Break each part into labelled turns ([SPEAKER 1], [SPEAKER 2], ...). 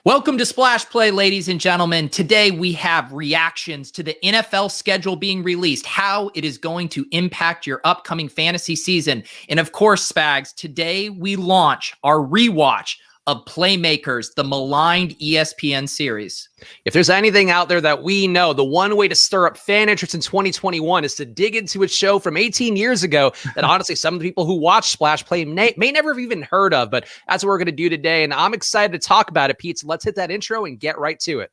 [SPEAKER 1] Welcome to Splash Play, ladies and gentlemen. Today we have reactions to the NFL schedule being released, how it is going to impact your upcoming fantasy season. And of course, Spags, today we launch our rewatch of Playmakers, the maligned ESPN series.
[SPEAKER 2] If there's anything out there that we know, the one way to stir up fan interest in 2021 is to dig into a show from 18 years ago that honestly some of the people who watch Splash Play may never have even heard of, but that's what we're going to do today, and I'm excited to talk about it, Pete, so let's hit that intro and get right to it.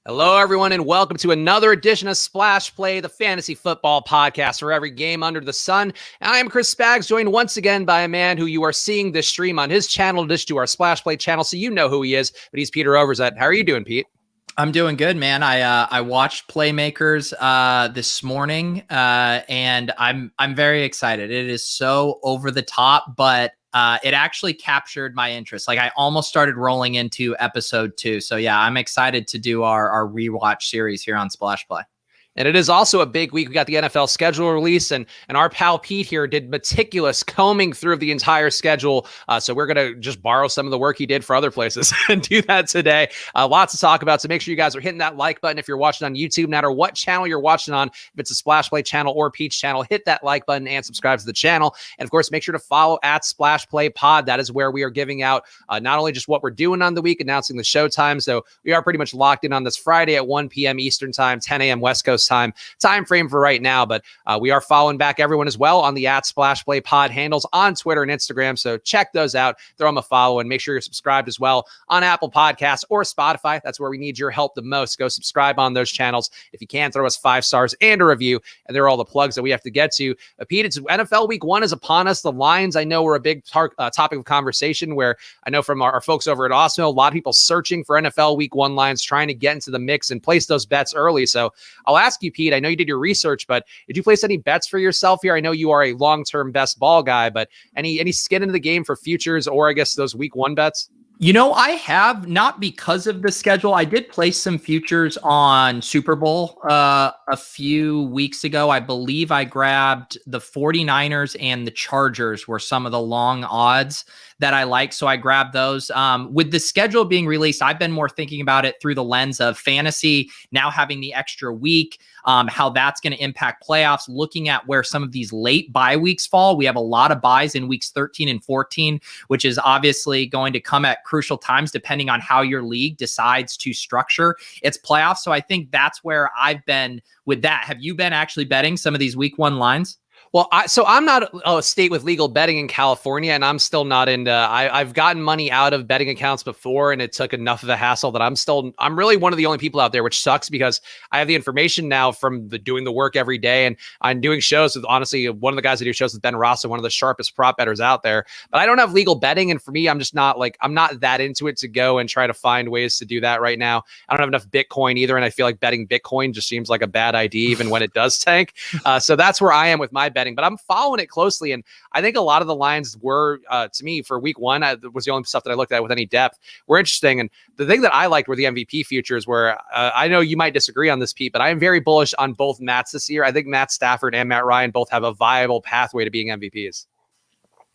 [SPEAKER 2] Hello, everyone, and welcome to another edition of Splash Play, the fantasy football podcast for every game under the sun. And I am Chris Spags, joined once again by a man who you are seeing this stream on his channel, dish to our Splash Play channel, so you know who he is, but he's Peter Overzet. How are you doing, Pete?
[SPEAKER 1] I'm doing good, man. I watched Playmakers this morning, and I'm very excited. It is so over the top, but it actually captured my interest. Like I almost started rolling into episode 2. So yeah, I'm excited to do our rewatch series here on Splash Play.
[SPEAKER 2] And it is also a big week. We got the NFL schedule release, and our pal Pete here did meticulous combing through the entire schedule. So we're going to just borrow some of the work he did for other places and do that today. Lots to talk about. So make sure you guys are hitting that like button if you're watching on YouTube, no matter what channel you're watching on. If it's a Splash Play channel or Pete's channel, hit that like button and subscribe to the channel. And of course, make sure to follow at Splash Play Pod. That is where we are giving out not only just what we're doing on the week, announcing the show time. So we are pretty much locked in on this Friday at 1 p.m. Eastern time, 10 a.m. West Coast time frame for right now, but we are following back everyone as well on the at Splash Play Pod handles on Twitter and Instagram. So check those out, throw them a follow, and make sure you're subscribed as well on Apple Podcasts or Spotify. That's where we need your help the most. Go subscribe on those channels. If you can, throw us 5 stars and a review. And there are all the plugs that we have to get to. Pete, it's NFL Week 1 is upon us. The lines, I know, were a big topic of conversation, where I know from our folks over at Osmo, a lot of people searching for NFL Week 1 lines, trying to get into the mix and place those bets early. So I'll ask you, Pete, I know you did your research, but did you place any bets for yourself here? I know you are a long-term best ball guy, but any skin into the game for futures, or I guess those week 1 bets?
[SPEAKER 1] You know, I have, not because of the schedule. I did place some futures on Super Bowl a few weeks ago. I believe I grabbed the 49ers and the Chargers were some of the long odds that I like. So I grabbed those. With the schedule being released, I've been more thinking about it through the lens of fantasy, now having the extra week, how that's going to impact playoffs, looking at where some of these late bye weeks fall. We have a lot of buys in weeks 13 and 14, which is obviously going to come at crucial times depending on how your league decides to structure its playoffs. So I think that's where I've been with that. Have you been actually betting some of these week 1 lines?
[SPEAKER 2] Well, so I'm not a state with legal betting in California, and I'm still not into, I've gotten money out of betting accounts before, and it took enough of a hassle that I'm really one of the only people out there, which sucks because I have the information now from doing the work every day, and I'm doing shows with, honestly, one of the guys that do shows with Ben Rosso, one of the sharpest prop bettors out there, but I don't have legal betting, and for me, I'm just not I'm not that into it to go and try to find ways to do that right now. I don't have enough Bitcoin either, and I feel like betting Bitcoin just seems like a bad idea, even when it does tank. So that's where I am with my betting, but I'm following it closely. And I think a lot of the lines were, to me, for week 1, was the only stuff that I looked at with any depth, were interesting. And the thing that I liked were the MVP futures, where I know you might disagree on this, Pete, but I am very bullish on both Matts this year. I think Matt Stafford and Matt Ryan both have a viable pathway to being MVPs.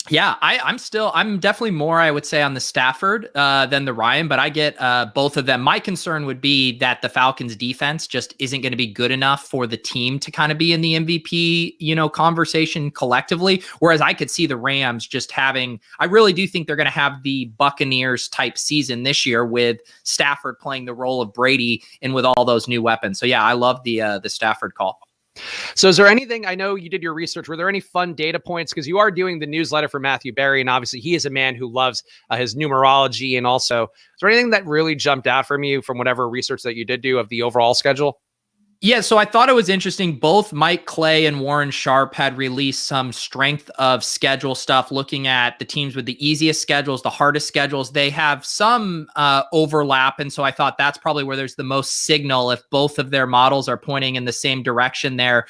[SPEAKER 1] Yeah, I'm definitely more, I would say, on the Stafford than the Ryan, but I get both of them. My concern would be that the Falcons defense just isn't going to be good enough for the team to kind of be in the MVP, conversation collectively. Whereas I could see the Rams just having, I really do think they're going to have the Buccaneers type season this year with Stafford playing the role of Brady and with all those new weapons. So yeah, I love the Stafford call.
[SPEAKER 2] So is there anything, I know you did your research, were there any fun data points? Because you are doing the newsletter for Matthew Berry, and obviously he is a man who loves his numerology. And also, is there anything that really jumped out from you from whatever research that you did do of the overall schedule?
[SPEAKER 1] Yeah, so I thought it was interesting. Both Mike Clay and Warren Sharp had released some strength of schedule stuff, looking at the teams with the easiest schedules, the hardest schedules. They have some overlap. And so I thought that's probably where there's the most signal if both of their models are pointing in the same direction there.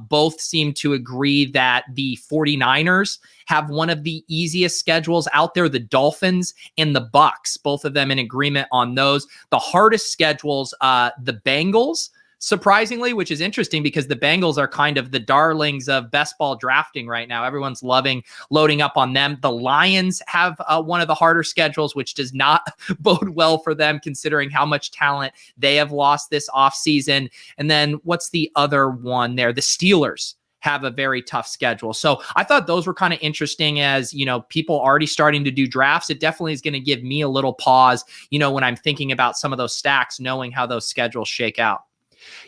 [SPEAKER 1] Both seem to agree that the 49ers have one of the easiest schedules out there. The Dolphins and the Bucks, both of them in agreement on those. The hardest schedules, the Bengals, surprisingly, which is interesting because the Bengals are kind of the darlings of best ball drafting right now. Everyone's loving loading up on them. The Lions have one of the harder schedules, which does not bode well for them considering how much talent they have lost this offseason. And then what's the other one there? The Steelers have a very tough schedule. So I thought those were kind of interesting as, people already starting to do drafts. It definitely is going to give me a little pause, when I'm thinking about some of those stacks, knowing how those schedules shake out.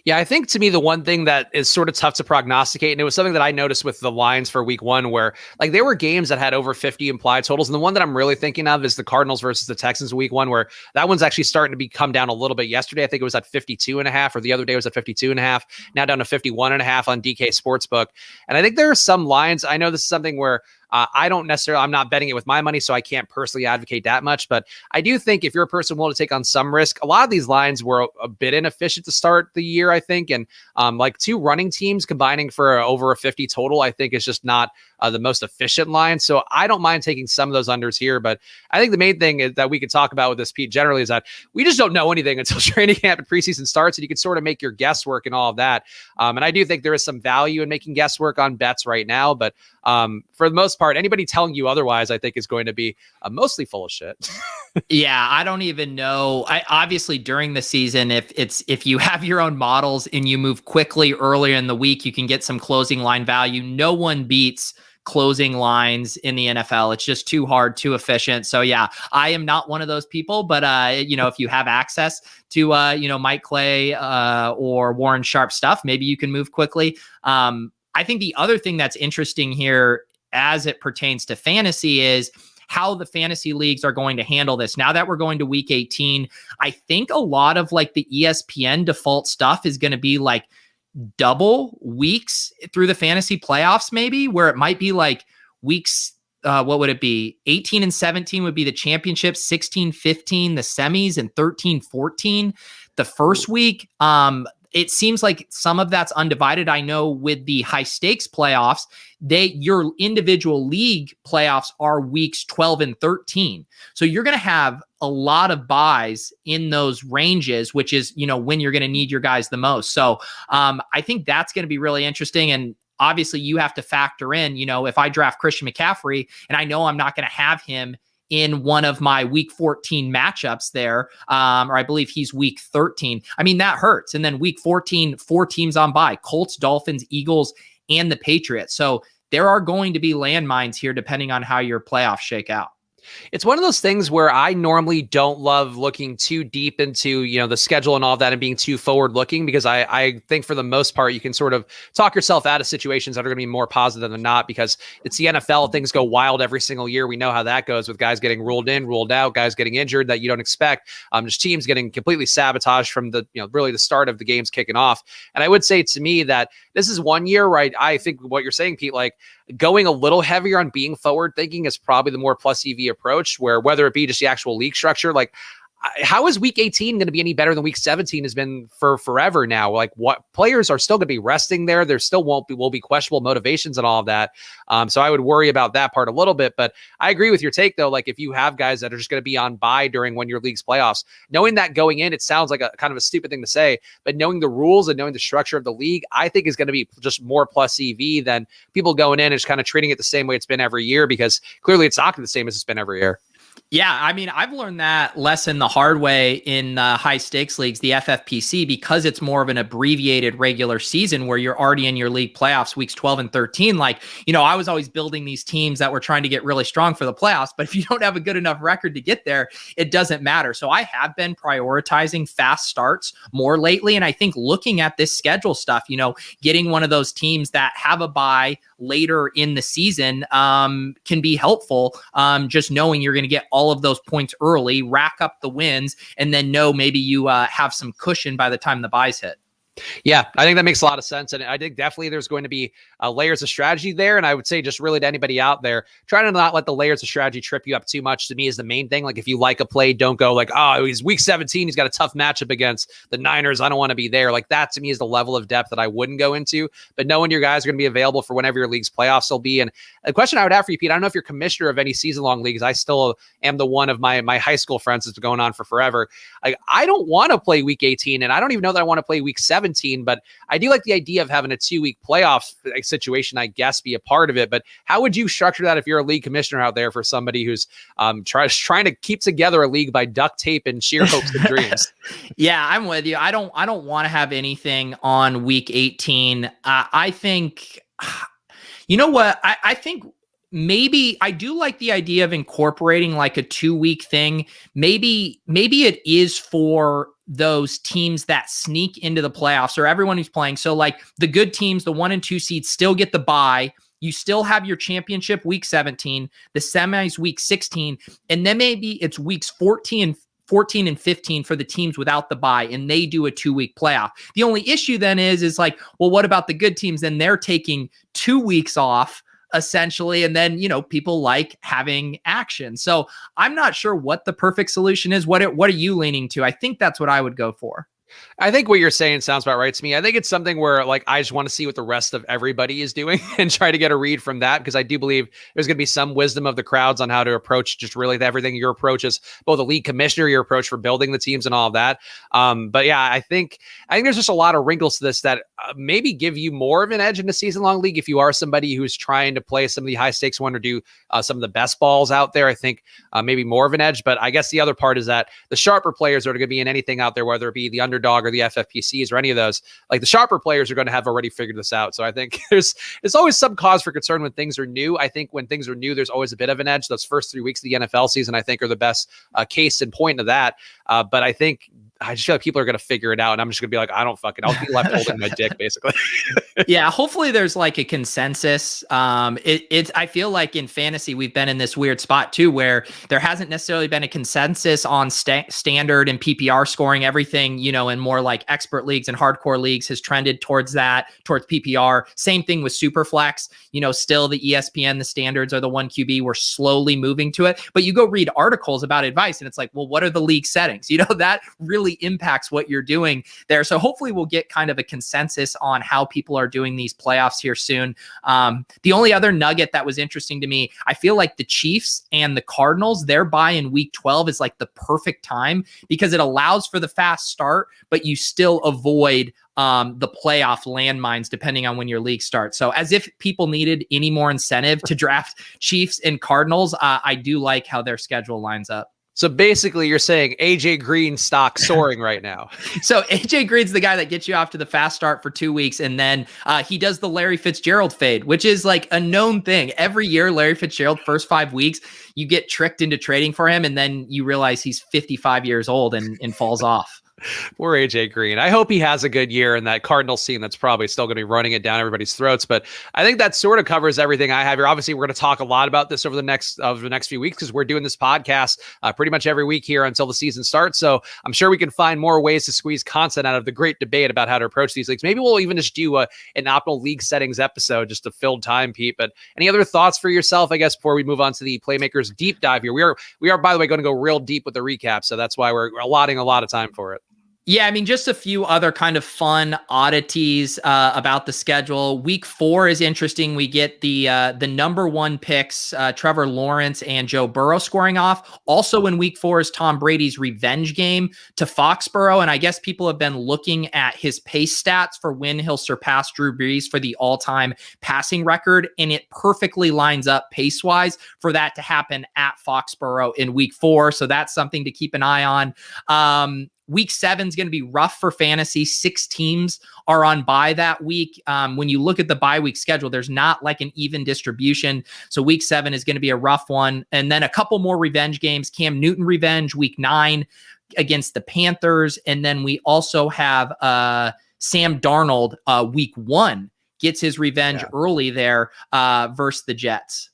[SPEAKER 2] Yeah, I think to me, the one thing that is sort of tough to prognosticate, and it was something that I noticed with the Lions for week one, where like there were games that had over 50 implied totals. And the one that I'm really thinking of is the Cardinals versus the Texans week one, where that one's actually starting to come down a little bit. Yesterday, I think it was at 52.5, or the other day was at 52.5, now down to 51.5 on DK Sportsbook. And I think there are some lines. I know this is something where I'm not betting it with my money, so I can't personally advocate that much. But I do think if you're a person willing to take on some risk, a lot of these lines were a bit inefficient to start the year, I think. And like two running teams combining for over a 50 total, I think is just not the most efficient line. So I don't mind taking some of those unders here. But I think the main thing is that we could talk about with this, Pete, generally is that we just don't know anything until training camp and preseason starts. And you can sort of make your guesswork and all of that. And I do think there is some value in making guesswork on bets right now. But for the most part, anybody telling you otherwise, I think is going to be mostly full of shit.
[SPEAKER 1] Yeah, I don't even know. Obviously during the season, if you have your own models and you move quickly earlier in the week, you can get some closing line value. No one beats closing lines in the NFL. It's just too hard, too efficient. So yeah, I am not one of those people, but if you have access to Mike Clay or Warren Sharp stuff, maybe you can move quickly. I think the other thing that's interesting here as it pertains to fantasy is how the fantasy leagues are going to handle this. Now that we're going to week 18, I think a lot of like the ESPN default stuff is going to be like double weeks through the fantasy playoffs, maybe, where it might be like weeks, what would it be? 18 and 17 would be the championship, 16, 15, the semis, and 13, 14, the first week. It seems like some of that's undivided. I know with the high stakes playoffs, your individual league playoffs are weeks 12 and 13. So you're going to have a lot of buys in those ranges, which is, when you're going to need your guys the most. So I think that's going to be really interesting. And obviously you have to factor in, if I draft Christian McCaffrey and I know I'm not going to have him in one of my week 14 matchups there, or I believe he's week 13. I mean, that hurts. And then week 14, 4 teams on bye: Colts, Dolphins, Eagles, and the Patriots. So there are going to be landmines here depending on how your playoffs shake out.
[SPEAKER 2] It's one of those things where I normally don't love looking too deep into, the schedule and all of that and being too forward looking, because I think for the most part, you can sort of talk yourself out of situations that are going to be more positive than not, because it's the NFL. Things go wild every single year. We know how that goes with guys getting ruled in, ruled out, guys getting injured that you don't expect. Just teams getting completely sabotaged from the, really the start of the games kicking off. And I would say to me that this is one year where I think what you're saying, Pete, like going a little heavier on being forward thinking is probably the more plus EV approach, where whether it be just the actual league structure, like how is week 18 going to be any better than week 17 has been for forever now? Like, what players are still going to be resting there? There still will be questionable motivations and all of that. So I would worry about that part a little bit, but I agree with your take though. Like if you have guys that are just going to be on bye during when your league's playoffs, knowing that going in, it sounds like a kind of a stupid thing to say, but knowing the rules and knowing the structure of the league, I think is going to be just more plus EV than people going in and just kind of treating it the same way it's been every year, because clearly it's not the same as it's been every year.
[SPEAKER 1] Yeah, I mean, I've learned that lesson the hard way in high stakes leagues, the FFPC, because it's more of an abbreviated regular season where you're already in your league playoffs weeks 12 and 13. Like, I was always building these teams that were trying to get really strong for the playoffs, but if you don't have a good enough record to get there, it doesn't matter. So I have been prioritizing fast starts more lately. And I think looking at this schedule stuff, getting one of those teams that have a bye later in the season can be helpful. Just knowing you're going to get all of those points early, rack up the wins, and then know maybe you have some cushion by the time the buys hit.
[SPEAKER 2] Yeah, I think that makes a lot of sense. And I think definitely there's going to be layers of strategy there. And I would say just really to anybody out there, try to not let the layers of strategy trip you up too much. To me is the main thing. Like if you like a play, don't go like, oh, he's week 17. He's got a tough matchup against the Niners. I don't want to be there. Like that to me is the level of depth that I wouldn't go into. But knowing your guys are going to be available for whenever your league's playoffs will be. And a question I would have for you, Pete, I don't know if you're commissioner of any season-long leagues. I still am the one of my high school friends that's been going on for forever. I don't want to play week 18, and I don't even know that I want to play week 17, but I do like the idea of having a 2-week playoff situation, I guess, be a part of it. But how would you structure that if you're a league commissioner out there for somebody who's trying to keep together a league by duct tape and sheer hopes and dreams?
[SPEAKER 1] Yeah, I'm with you. I don't want to have anything on week 18. I think, you know what? I think maybe I do like the idea of incorporating like a 2-week thing. Maybe it is for those teams that sneak into the playoffs or everyone who's playing. So like the good teams, the 1 and 2 seeds still get the bye. You still have your championship week 17, the semis week 16, and then maybe it's weeks 14 and 15 for the teams without the bye, and they do a 2-week playoff. The only issue then is like, well, what about the good teams? Then they're taking 2 weeks off essentially. And then, people like having action. So I'm not sure what the perfect solution is. What are you leaning to? I think that's what I would go for.
[SPEAKER 2] I think what you're saying sounds about right to me. I think it's something where like I just want to see what the rest of everybody is doing and try to get a read from that, because I do believe there's going to be some wisdom of the crowds on how to approach just really everything. Your approach is both a league commissioner, your approach for building the teams and all of that. But yeah, I think there's just a lot of wrinkles to this that maybe give you more of an edge in a season-long league if you are somebody who's trying to play some of the high-stakes one or do some of the best balls out there. I think maybe more of an edge. But I guess the other part is that the sharper players are going to be in anything out there, whether it be the underdog or the FFPCs or any of those. Like the sharper players are going to have already figured this out. So I think there's always some cause for concern when things are new. I think when things are new, there's always a bit of an edge. Those first 3 weeks of the NFL season, I think, are the best case in point of that. But I just feel like people are going to figure it out, and I'm just going to be like, I'll be left holding my dick, basically.
[SPEAKER 1] Yeah, hopefully there's like a consensus. I feel like in fantasy, we've been in this weird spot too, where there hasn't necessarily been a consensus on standard and PPR scoring. Everything, in more like expert leagues and hardcore leagues has trended towards PPR. Same thing with Superflex. Still the ESPN, the standards are the 1 QB. We're slowly moving to it, but you go read articles about advice and it's like, well, what are the league settings? That really impacts what you're doing there. So hopefully we'll get kind of a consensus on how people are doing these playoffs here soon. The only other nugget that was interesting to me, I feel like the Chiefs and the Cardinals, their bye in week 12 is like the perfect time because it allows for the fast start, but you still avoid the playoff landmines depending on when your league starts. So as if people needed any more incentive to draft Chiefs and Cardinals, I do like how their schedule lines up.
[SPEAKER 2] So basically you're saying AJ Green stock soaring right now.
[SPEAKER 1] So AJ Green's the guy that gets you off to the fast start for 2 weeks. And then he does the Larry Fitzgerald fade, which is like a known thing. Every year, Larry Fitzgerald, first 5 weeks, you get tricked into trading for him. And then you realize he's 55 years old and falls off.
[SPEAKER 2] Poor AJ Green. I hope he has a good year in that Cardinals team that's probably still going to be running it down everybody's throats. But I think that sort of covers everything I have here. Obviously, we're going to talk a lot about this over the next few weeks because we're doing this podcast pretty much every week here until the season starts. So I'm sure we can find more ways to squeeze content out of the great debate about how to approach these leagues. Maybe we'll even just do an optimal league settings episode just to fill time, Pete. But any other thoughts for yourself, I guess, before we move on to the Playmakers deep dive here? We are, by the way, going to go real deep with the recap. So that's why we're allotting a lot of time for it.
[SPEAKER 1] Yeah, I mean, just a few other kind of fun oddities about the schedule. Week 4 is interesting. We get the number 1 picks, Trevor Lawrence and Joe Burrow scoring off. Also in week 4 is Tom Brady's revenge game to Foxborough. And I guess people have been looking at his pace stats for when he'll surpass Drew Brees for the all-time passing record. And it perfectly lines up pace-wise for that to happen at Foxborough in week 4. So that's something to keep an eye on. Week 7 is going to be rough for fantasy. 6 teams are on bye that week. When you look at the bye week schedule, there's not like an even distribution. So week 7 is going to be a rough one. And then a couple more revenge games. Cam Newton revenge, week 9 against the Panthers. And then we also have Sam Darnold, week 1, gets his revenge early there versus the Jets.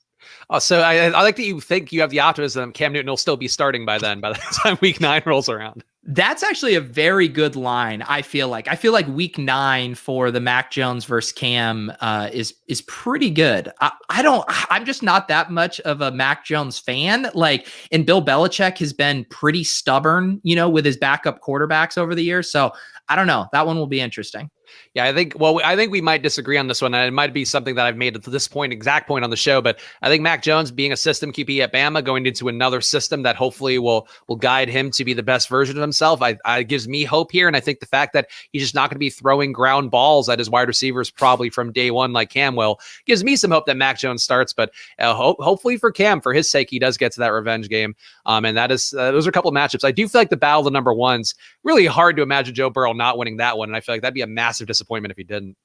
[SPEAKER 2] So I like that you think you have the optimism Cam Newton will still be starting by the time week 9 rolls around.
[SPEAKER 1] That's actually a very good line. I feel like week 9 for the Mac Jones versus Cam is pretty good. I'm just not that much of a Mac Jones fan. Like, and Bill Belichick has been pretty stubborn, with his backup quarterbacks over the years. So I don't know. That one will be interesting.
[SPEAKER 2] Yeah, I think we might disagree on this one. And it might be something that I've made at this exact point on the show, but I think Mac Jones being a system QB at Bama, going into another system that hopefully will guide him to be the best version of himself, it gives me hope here. And I think the fact that he's just not going to be throwing ground balls at his wide receivers probably from day one like Cam will, gives me some hope that Mac Jones starts. But hopefully for Cam, for his sake, he does get to that revenge game. And that is those are a couple of matchups. I do feel like the battle of the number ones, really hard to imagine Joe Burrow not winning that one. And I feel like that'd be a massive disappointment if he didn't.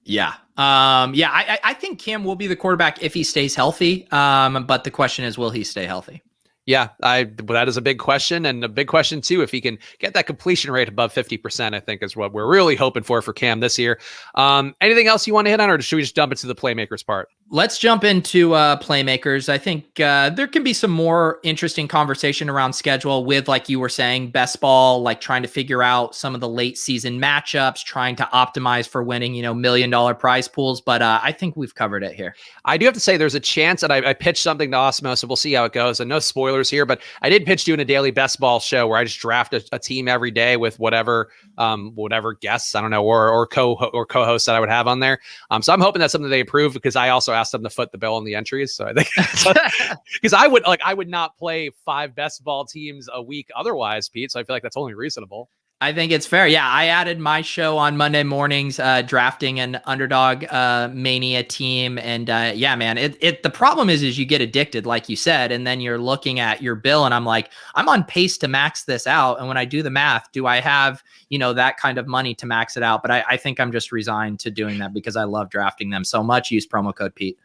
[SPEAKER 1] Yeah. I think Cam will be the quarterback if he stays healthy. But the question is, will he stay healthy?
[SPEAKER 2] Yeah, that is a big question, and a big question too. If he can get that completion rate above 50%, I think is what we're really hoping for Cam this year. Anything else you want to hit on, or should we just jump into the Playmakers part?
[SPEAKER 1] Let's jump into Playmakers. I think there can be some more interesting conversation around schedule with, like you were saying, best ball, like trying to figure out some of the late season matchups, trying to optimize for winning, $1 million prize pools. But I think we've covered it here.
[SPEAKER 2] I do have to say there's a chance that I pitched something to Osmo, so we'll see how it goes. And no spoilers here, but I did pitch doing a daily best ball show where I just draft a team every day with whatever guests, I don't know, or co-hosts that I would have on there. So I'm hoping that's something they approve, because I also asked them to foot the bill on the entries. So I think because I would not play 5 best ball teams a week otherwise, Pete. So I feel like that's only reasonable.
[SPEAKER 1] I think it's fair. Yeah, I added my show on Monday mornings, drafting an underdog mania team, and yeah, man, the problem is you get addicted, like you said, and then you're looking at your bill, and I'm like, I'm on pace to max this out, and when I do the math, do I have that kind of money to max it out? But I think I'm just resigned to doing that because I love drafting them so much. Use promo code Pete.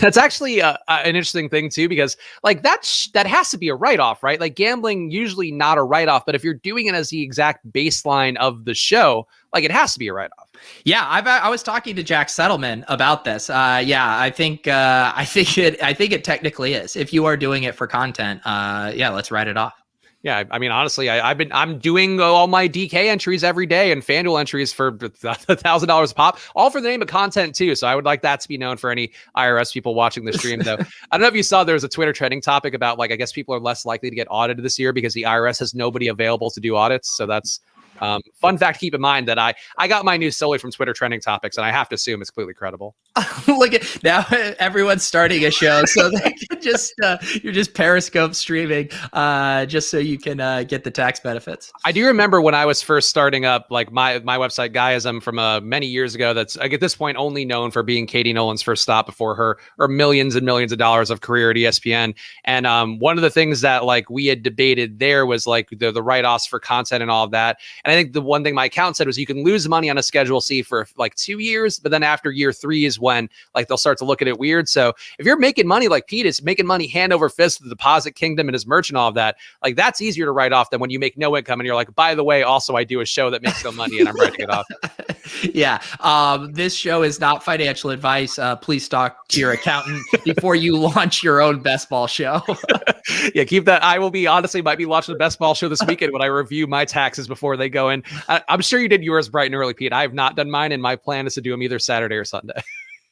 [SPEAKER 2] That's actually an interesting thing too, because like that has to be a write-off, right? Like gambling, usually not a write-off, but if you're doing it as the exact baseline of the show, like it has to be a write-off.
[SPEAKER 1] Yeah, I was talking to Jack Settleman about this. Yeah, I think it technically is. If you are doing it for content, yeah, let's write it off.
[SPEAKER 2] Yeah, I mean, honestly, I'm doing all my DK entries every day and FanDuel entries for $1,000 a pop, all for the name of content too. So I would like that to be known for any IRS people watching the stream, though. I don't know if you saw there was a Twitter trending topic about, like, I guess people are less likely to get audited this year because the IRS has nobody available to do audits. So that's fun fact. Keep in mind that I got my news solely from Twitter trending topics, and I have to assume it's completely credible.
[SPEAKER 1] Look at now, everyone's starting a show, so they can just you're just Periscope streaming, just so you can get the tax benefits.
[SPEAKER 2] I do remember when I was first starting up, like my website Guyism from many years ago. That's, like, at this point only known for being Katie Nolan's first stop before her millions and millions of dollars of career at ESPN. And one of the things that, like, we had debated there was like the write-offs for content and all of that. And I think the one thing my account said was you can lose money on a Schedule C for like 2 years, but then after year 3 is when, like, they'll start to look at it weird. So if you're making money like Pete is making money hand over fist with the Deposit Kingdom and his merch and all of that, like, that's easier to write off than when you make no income and you're like, by the way, also I do a show that makes no money and I'm writing it off.
[SPEAKER 1] Yeah. This show is not financial advice. Please talk to your accountant before you launch your own best ball show.
[SPEAKER 2] Yeah, keep that. I will be, honestly, might be launching the best ball show this weekend when I review my taxes before they go in. I'm sure you did yours bright and early, Pete. I have not done mine, and my plan is to do them either Saturday or Sunday.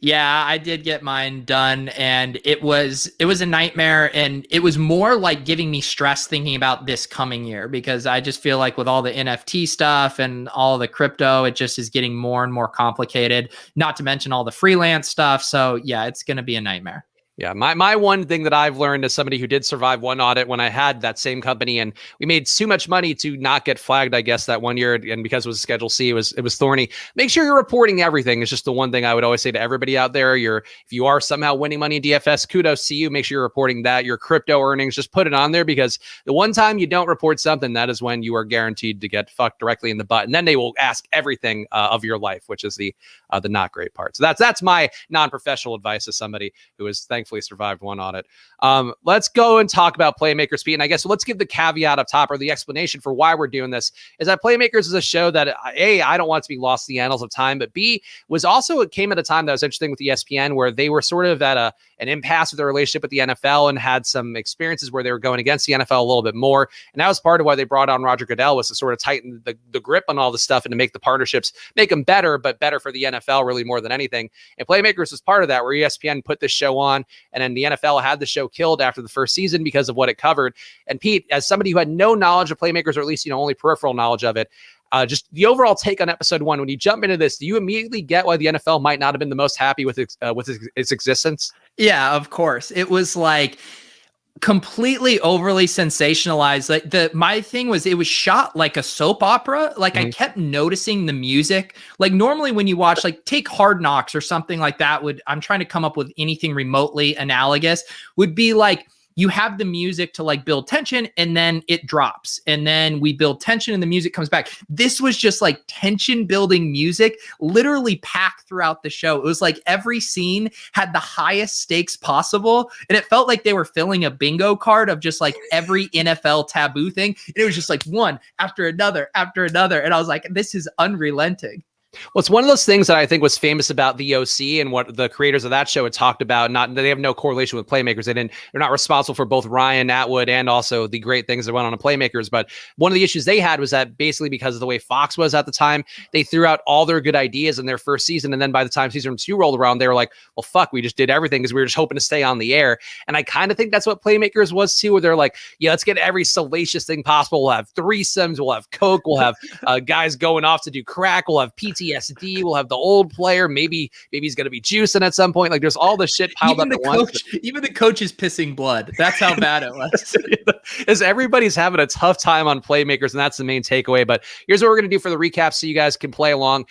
[SPEAKER 1] Yeah, I did get mine done, and it was a nightmare, and it was more like giving me stress thinking about this coming year, because I just feel like with all the NFT stuff and all the crypto, it just is getting more and more complicated, not to mention all the freelance stuff. So yeah, it's going to be a nightmare.
[SPEAKER 2] Yeah, my one thing that I've learned as somebody who did survive one audit when I had that same company, and we made too much money to not get flagged, I guess, that one year, and because it was Schedule C, it was thorny. Make sure you're reporting everything. It's just the one thing I would always say to everybody out there. If you are somehow winning money in DFS, kudos to you. Make sure you're reporting that. Your crypto earnings, just put it on there, because the one time you don't report something, that is when you are guaranteed to get fucked directly in the butt, and then they will ask everything of your life, which is the not great part. So that's my non-professional advice as somebody who is thankfully thankfully survived one audit. Let's go and talk about Playmakers, Pete. And I guess let's give the caveat up top, or the explanation for why we're doing this, is that Playmakers is a show that A, I don't want it to be lost in the annals of time, but B, it came at a time that was interesting with ESPN, where they were sort of at an impasse with their relationship with the NFL and had some experiences where they were going against the NFL a little bit more. And that was part of why they brought on Roger Goodell, was to sort of tighten the grip on all this stuff and to make the partnerships, make them better, but better for the NFL really more than anything. And Playmakers was part of that, where ESPN put this show on, and then the NFL had the show killed after the first season because of what it covered. And Pete, as somebody who had no knowledge of Playmakers, or at least, only peripheral knowledge of it, just the overall take on episode 1, when you jump into this, do you immediately get why the NFL might not have been the most happy with its existence?
[SPEAKER 1] Yeah, of course. It was like completely overly sensationalized. Like my thing was, it was shot like a soap opera. Like I kept noticing the music. Like normally when you watch, like take Hard Knocks or something like that, I'm trying to come up with anything remotely analogous, would be like, you have the music to like build tension, and then it drops, and then we build tension and the music comes back. This was just like tension building music, literally packed throughout the show. It was like every scene had the highest stakes possible, and it felt like they were filling a bingo card of just like every NFL taboo thing. And it was just like one after another after another. And I was like, this is unrelenting.
[SPEAKER 2] Well, it's one of those things that I think was famous about the OC, and what the creators of that show had talked about. They have no correlation with Playmakers. They're not responsible for both Ryan Atwood and also the great things that went on in Playmakers. But one of the issues they had was that basically because of the way Fox was at the time, they threw out all their good ideas in their first season. And then by the time season 2 rolled around, they were like, well, fuck, we just did everything because we were just hoping to stay on the air. And I kind of think that's what Playmakers was too, where they're like, yeah, let's get every salacious thing possible. We'll have threesomes, we'll have coke, we'll have guys going off to do crack, we'll have PTSD, we'll have the old player, maybe he's going to be juicing at some point. Like there's all the shit piled up at once.
[SPEAKER 1] Even the coach is pissing blood. That's how bad it was.
[SPEAKER 2] Is everybody's having a tough time on Playmakers, and that's the main takeaway. But here's what we're going to do for the recap so you guys can play along.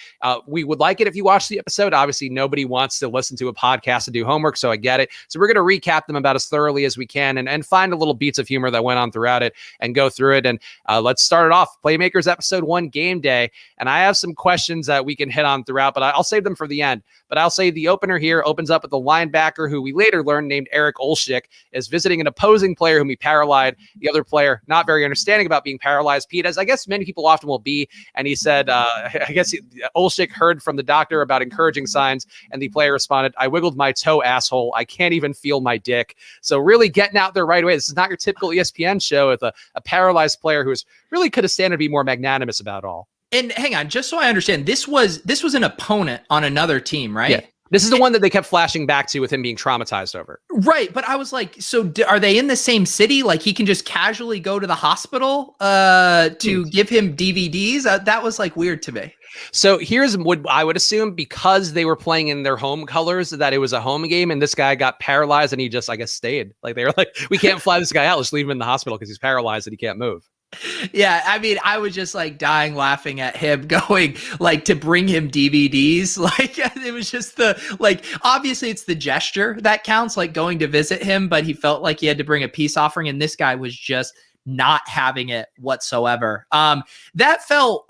[SPEAKER 2] We would like it if you watch the episode. Obviously, nobody wants to listen to a podcast and do homework, so I get it. So we're going to recap them about as thoroughly as we can, and find a little beats of humor that went on throughout it and go through it. And let's start it off. Playmakers episode 1, game day. And I have some questions that we can hit on throughout, but I'll save them for the end. But I'll say the opener here opens up with the linebacker, who we later learned named Eric Olschick, is visiting an opposing player whom he paralyzed. The other player not very understanding about being paralyzed, Pete, as I guess many people often will be. And he said, Olschick heard from the doctor about encouraging signs, and the player responded, I wiggled my toe, asshole. I can't even feel my dick. So really getting out there right away. This is not your typical ESPN show with a paralyzed player who's really could have stand to be more magnanimous about all.
[SPEAKER 1] And hang on, just so I understand, this was an opponent on another team, right?
[SPEAKER 2] Yeah. This is the one that they kept flashing back to with him being traumatized over.
[SPEAKER 1] Right. But I was like, so are they in the same city? Like he can just casually go to the hospital to give him DVDs? That was like weird to me.
[SPEAKER 2] So here's what I would assume, because they were playing in their home colors, that it was a home game, and this guy got paralyzed and he just, I guess, stayed. Like they were like, we can't fly this guy out. Let's leave him in the hospital because he's paralyzed and he can't move.
[SPEAKER 1] Yeah, I mean, I was just like dying laughing at him going like to bring him DVDs. Like it was just obviously it's the gesture that counts, like going to visit him, but he felt like he had to bring a peace offering, and this guy was just not having it whatsoever. That felt,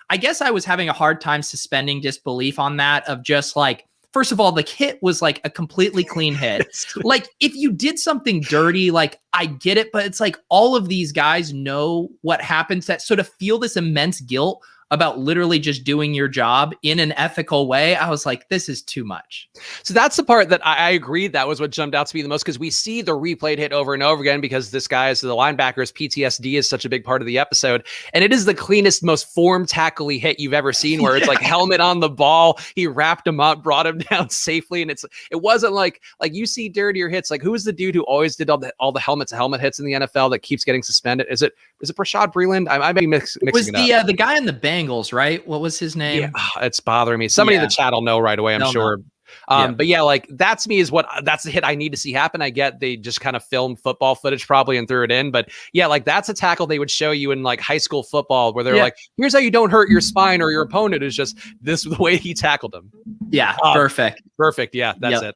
[SPEAKER 1] I guess I was having a hard time suspending disbelief on that, of just like, first of all, the hit was like a completely clean hit. Like if you did something dirty, like I get it, but it's like all of these guys know what happens, that sort of feel this immense guilt about literally just doing your job in an ethical way. I was like, this is too much.
[SPEAKER 2] So that's the part that I agree. That was what jumped out to me the most, because we see the replayed hit over and over again, because this guy's, the linebacker's PTSD is such a big part of the episode. And it is the cleanest, most form tackly hit you've ever seen, where it's like helmet on the ball. He wrapped him up, brought him down safely. And it wasn't like you see dirtier hits. Like who was the dude who always did all the helmet to helmet hits in the NFL that keeps getting suspended? Is it Rashad Breeland? I may be mixing it up.
[SPEAKER 1] The guy in the Bengals, right? What was his name?
[SPEAKER 2] Yeah, it's bothering me. Somebody in the chat will know right away, I'm sure. But yeah, like that to me is that's the hit I need to see happen. I get they just kind of filmed football footage probably and threw it in, but yeah, like that's a tackle they would show you in like high school football, where they're like, here's how you don't hurt your spine or your opponent, is just this the way he tackled him.
[SPEAKER 1] Yeah, perfect.
[SPEAKER 2] Yeah, that's it.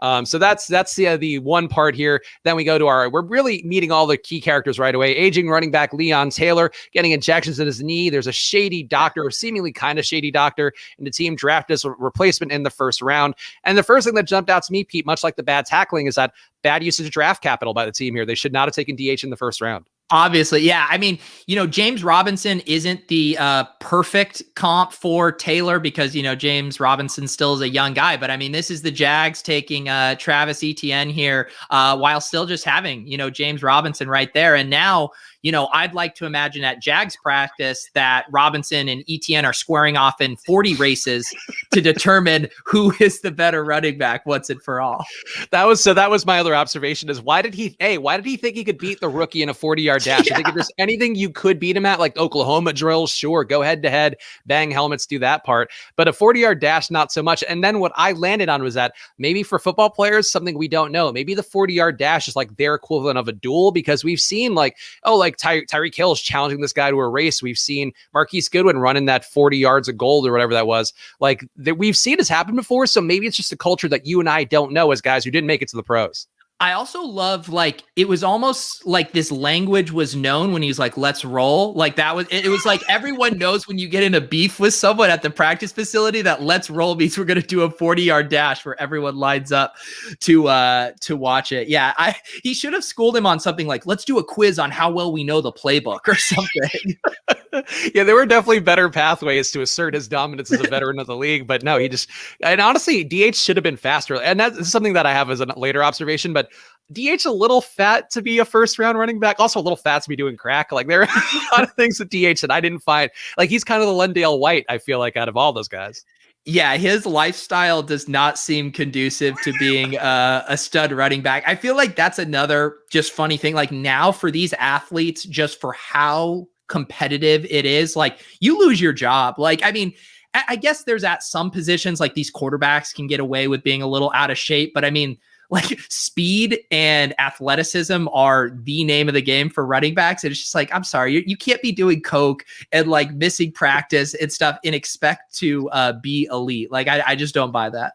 [SPEAKER 2] So that's the one part here. Then we go to we're really meeting all the key characters right away. Aging running back Leon Taylor getting injections in his knee. There's a shady doctor, or seemingly kind of shady doctor, and the team drafted as a replacement in the first round. And the first thing that jumped out to me, Pete, much like the bad tackling, is that bad usage of draft capital by the team here. They should not have taken DH in the first round.
[SPEAKER 1] Obviously, yeah. I mean, James Robinson isn't the perfect comp for Taylor because, James Robinson still is a young guy. But I mean, this is the Jags taking Travis Etienne here while still just having, James Robinson right there. And now, I'd like to imagine at Jags practice that Robinson and Etienne are squaring off in 40 races to determine who is the better running back once and for all.
[SPEAKER 2] That was my other observation is why did he think he could beat the rookie in a 40-yard dash? Yeah. I think if there's anything you could beat him at, like Oklahoma drills, sure, go head to head, bang helmets, do that part. But a 40-yard dash, not so much. And then what I landed on was that maybe for football players, something we don't know. Maybe the 40-yard dash is like their equivalent of a duel because we've seen Tyreek Hill is challenging this guy to a race. We've seen Marquise Goodwin running that 40 yards of gold or whatever that was. We've seen this happen before. So maybe it's just a culture that you and I don't know as guys who didn't make it to the pros.
[SPEAKER 1] I also love, it was almost like this language was known when he was like, let's roll. It was like everyone knows when you get in a beef with someone at the practice facility that let's roll means we're going to do a 40-yard dash where everyone lines up to watch it. Yeah, he should have schooled him on something like, let's do a quiz on how well we know the playbook or something.
[SPEAKER 2] Yeah, there were definitely better pathways to assert his dominance as a veteran of the league, but no, and honestly, DH should have been faster. And that's something that I have as a later observation, but DH a little fat to be a first round running back, also a little fat to be doing crack. There are a lot of things with DH that I didn't find. He's kind of the Lendale White, I feel like, out of all those guys.
[SPEAKER 1] Yeah, his lifestyle does not seem conducive to being a stud running back. I feel like that's another just funny thing. Now for these athletes, just for how competitive it is, you lose your job. I guess there's at some positions, these quarterbacks can get away with being a little out of shape, but I mean, speed and athleticism are the name of the game for running backs. And it's just I'm sorry, you can't be doing coke and missing practice and stuff and expect to be elite. I just don't buy that.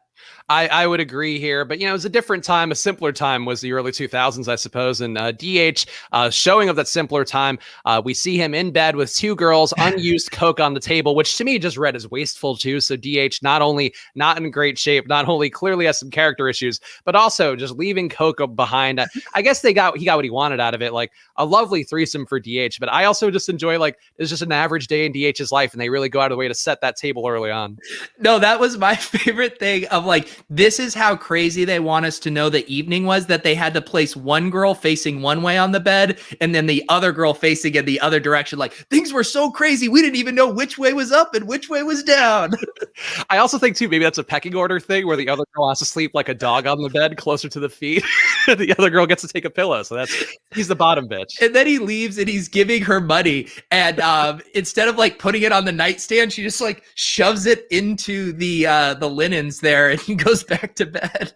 [SPEAKER 2] I would agree here, but it was a different time. A simpler time was the early 2000s, I suppose. And DH, showing of that simpler time, we see him in bed with two girls, unused coke on the table, which to me just read as wasteful too. So DH not only not in great shape, not only clearly has some character issues, but also just leaving coke behind. I guess he got what he wanted out of it, a lovely threesome for DH. But I also just enjoy it's just an average day in DH's life, and they really go out of the way to set that table early on.
[SPEAKER 1] No, that was my favorite thing of this is how crazy they want us to know the evening was, that they had to place one girl facing one way on the bed and then the other girl facing in the other direction. Things were so crazy. We didn't even know which way was up and which way was down.
[SPEAKER 2] I also think too, maybe that's a pecking order thing where the other girl has to sleep like a dog on the bed closer to the feet. The other girl gets to take a pillow. So he's the bottom bitch.
[SPEAKER 1] And then he leaves and he's giving her money. And instead of putting it on the nightstand, she just shoves it into the linens there and he goes back to bed.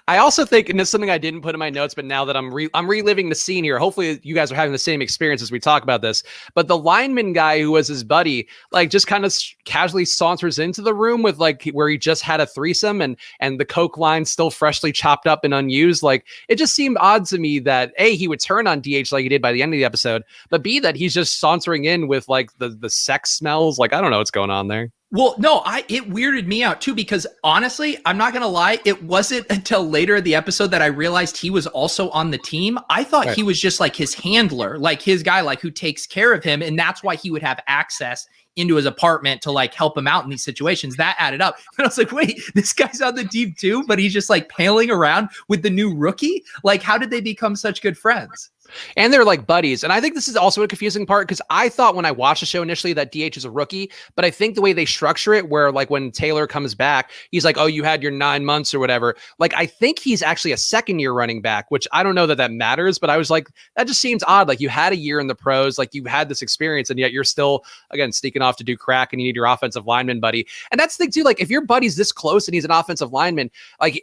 [SPEAKER 2] I also think, and it's something I didn't put in my notes, but now that I'm reliving the scene here, hopefully you guys are having the same experience as we talk about this. But the lineman guy who was his buddy, just kind of casually saunters into the room with where he just had a threesome and the coke line still freshly chopped up and unused. It just seemed odd to me that A, he would turn on DH like he did by the end of the episode, but B, that he's just sauntering in with the sex smells. I don't know what's going on there.
[SPEAKER 1] Well, no, it weirded me out too, because honestly, I'm not going to lie. It wasn't until later in the episode that I realized he was also on the team. I thought he was just his handler, his guy, who takes care of him. And that's why he would have access into his apartment to help him out in these situations. That added up. And I was wait, this guy's on the team too, but he's just paling around with the new rookie. How did they become such good friends?
[SPEAKER 2] And they're buddies. And I think this is also a confusing part because I thought when I watched the show initially that DH is a rookie, but I think the way they structure it where when Taylor comes back, he's oh, you had your 9 months or whatever. I think he's actually a second year running back, which I don't know that matters, but I was that just seems odd. You had a year in the pros, you had this experience and yet you're still, again, sneaking off to do crack and you need your offensive lineman buddy. And that's the thing too, if your buddy's this close and he's an offensive lineman,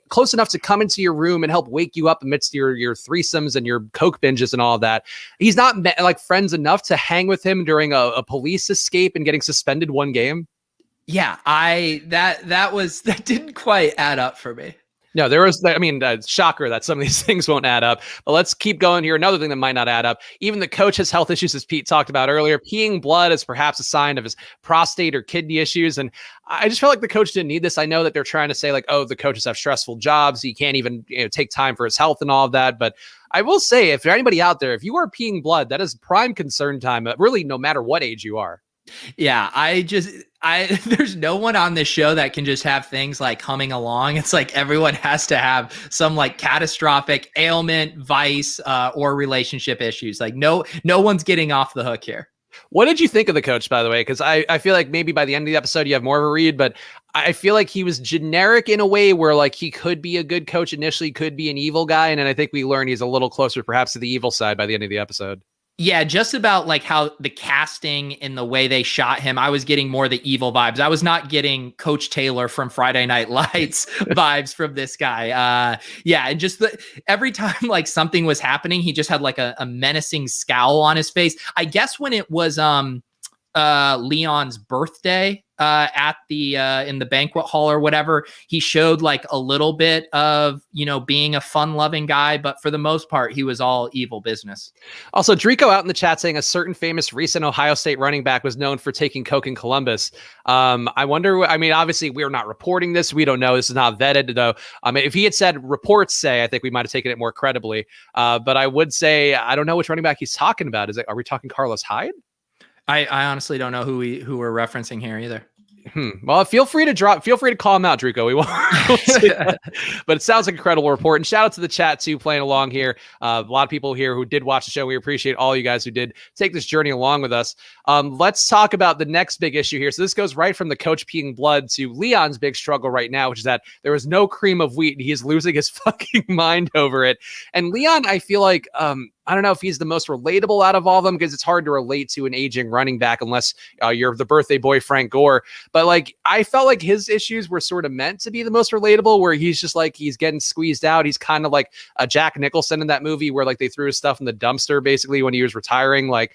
[SPEAKER 2] close enough to come into your room and help wake you up amidst your threesomes and your coke binges and all that. He's not friends enough to hang with him during a police escape and getting suspended one game.
[SPEAKER 1] Yeah, that didn't quite add up for me.
[SPEAKER 2] No, there was, I mean, shocker that some of these things won't add up. But let's keep going here. Another thing that might not add up. Even the coach has health issues, as Pete talked about earlier. Peeing blood is perhaps a sign of his prostate or kidney issues. And I just felt like the coach didn't need this. I know that they're trying to say like, oh, the coaches have stressful jobs. He can't even take time for his health and all of that. But I will say, if anybody out there, if you are peeing blood, that is prime concern time, really, no matter what age you are.
[SPEAKER 1] Yeah, there's no one on this show that can just have things like humming along. It's like everyone has to have some like catastrophic ailment, vice, or relationship issues. Like no one's getting off the hook here.
[SPEAKER 2] What did you think of the coach, by the way? Because I feel like maybe by the end of the episode, you have more of a read, but I feel like he was generic in a way where like he could be a good coach initially, could be an evil guy. And then I think we learned he's a little closer perhaps to the evil side by the end of the episode.
[SPEAKER 1] Yeah, just about like how the casting and the way they shot him, I was getting more the evil vibes. I was not getting Coach Taylor from Friday Night Lights vibes from this guy. Yeah, and just every time like something was happening, he just had like a menacing scowl on his face. I guess when it was Leon's birthday at the in the banquet hall or whatever, he showed like a little bit of being a fun-loving guy, but for the most part he was all evil business.
[SPEAKER 2] Also, Drico out in the chat saying a certain famous recent Ohio State running back was known for taking coke in Columbus. I wonder, I mean, obviously we're not reporting this, we don't know, this is not vetted though. If he had said reports say, I think we might have taken it more credibly, but I would say I don't know which running back he's talking about. Are we talking Carlos Hyde?
[SPEAKER 1] I honestly don't know who we're referencing here either.
[SPEAKER 2] Well, feel free to call him out, Drico. We won't but it sounds like a credible report. And shout out to the chat too, playing along here. A lot of people here who did watch the show. We appreciate all you guys who did take this journey along with us. Let's talk about the next big issue here. So this goes right from the coach peeing blood to Leon's big struggle right now, which is that there was no cream of wheat. And he is losing his fucking mind over it. And Leon, I feel like, I don't know if he's the most relatable out of all of them because it's hard to relate to an aging running back unless you're the birthday boy, Frank Gore. But like, I felt like his issues were sort of meant to be the most relatable, where he's just like, he's getting squeezed out. He's kind of like a Jack Nicholson in that movie where like they threw his stuff in the dumpster basically when he was retiring. Like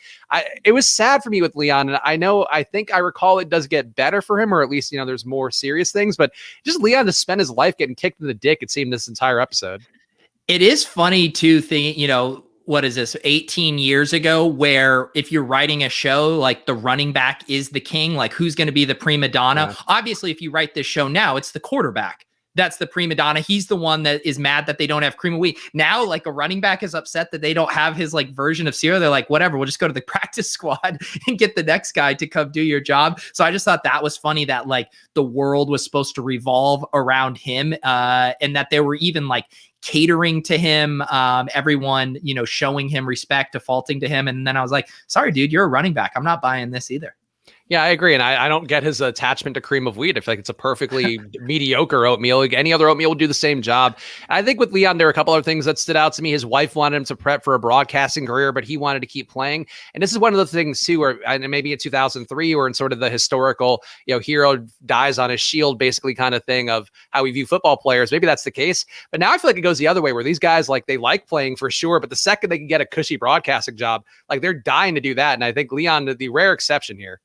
[SPEAKER 2] it was sad for me with Leon. And I think I recall it does get better for him, or at least, there's more serious things, but just Leon to spend his life getting kicked in the dick, it seemed, this entire episode.
[SPEAKER 1] It is funny to think, what is this, 18 years ago, where if you're writing a show, like the running back is the king, like who's going to be the prima donna? Yeah. Obviously, if you write this show now, it's the quarterback. That's the prima donna. He's the one that is mad that they don't have cream of wheat. Now, like a running back is upset that they don't have his like version of cereal. They're like, whatever, we'll just go to the practice squad and get the next guy to come do your job. So I just thought that was funny that like the world was supposed to revolve around him, and that there were even like catering to him, everyone, showing him respect, defaulting to him. And then I was like, sorry, dude, you're a running back. I'm not buying this either.
[SPEAKER 2] Yeah, I agree. And I don't get his attachment to cream of wheat. I feel like it's a perfectly mediocre oatmeal. Like any other oatmeal would do the same job. And I think with Leon, there are a couple other things that stood out to me. His wife wanted him to prep for a broadcasting career, but he wanted to keep playing. And this is one of the things too, where maybe in 2003 or in sort of the historical, hero dies on his shield, basically kind of thing of how we view football players. Maybe that's the case. But now I feel like it goes the other way, where these guys, like, they like playing for sure, but the second they can get a cushy broadcasting job, like they're dying to do that. And I think Leon, the rare exception here.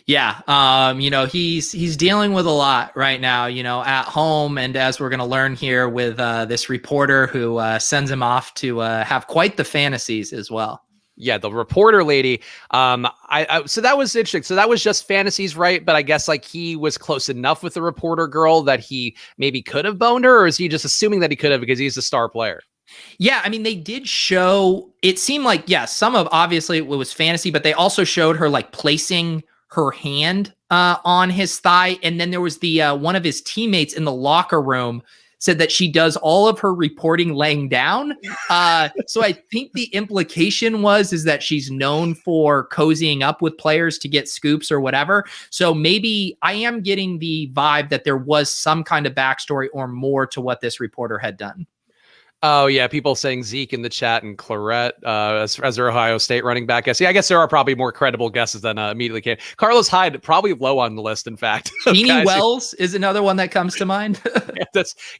[SPEAKER 1] Yeah. He's dealing with a lot right now, at home. And as we're going to learn here with this reporter who sends him off to have quite the fantasies as well.
[SPEAKER 2] Yeah, the reporter lady. So that was interesting. So that was just fantasies, right? But I guess like he was close enough with the reporter girl that he maybe could have boned her, or is he just assuming that he could have because he's a star player?
[SPEAKER 1] Yeah, I mean, they did show, it seemed like, some of, obviously it was fantasy, but they also showed her like placing her hand on his thigh. And then there was the one of his teammates in the locker room said that she does all of her reporting laying down. So I think the implication is that she's known for cozying up with players to get scoops or whatever. So maybe I am getting the vibe that there was some kind of backstory or more to what this reporter had done.
[SPEAKER 2] Oh, yeah. People saying Zeke in the chat and Clarette as their Ohio State running back guess. Yeah, I guess there are probably more credible guesses than immediately came. Carlos Hyde, probably low on the list, in fact.
[SPEAKER 1] Beanie Wells is another one that comes to mind.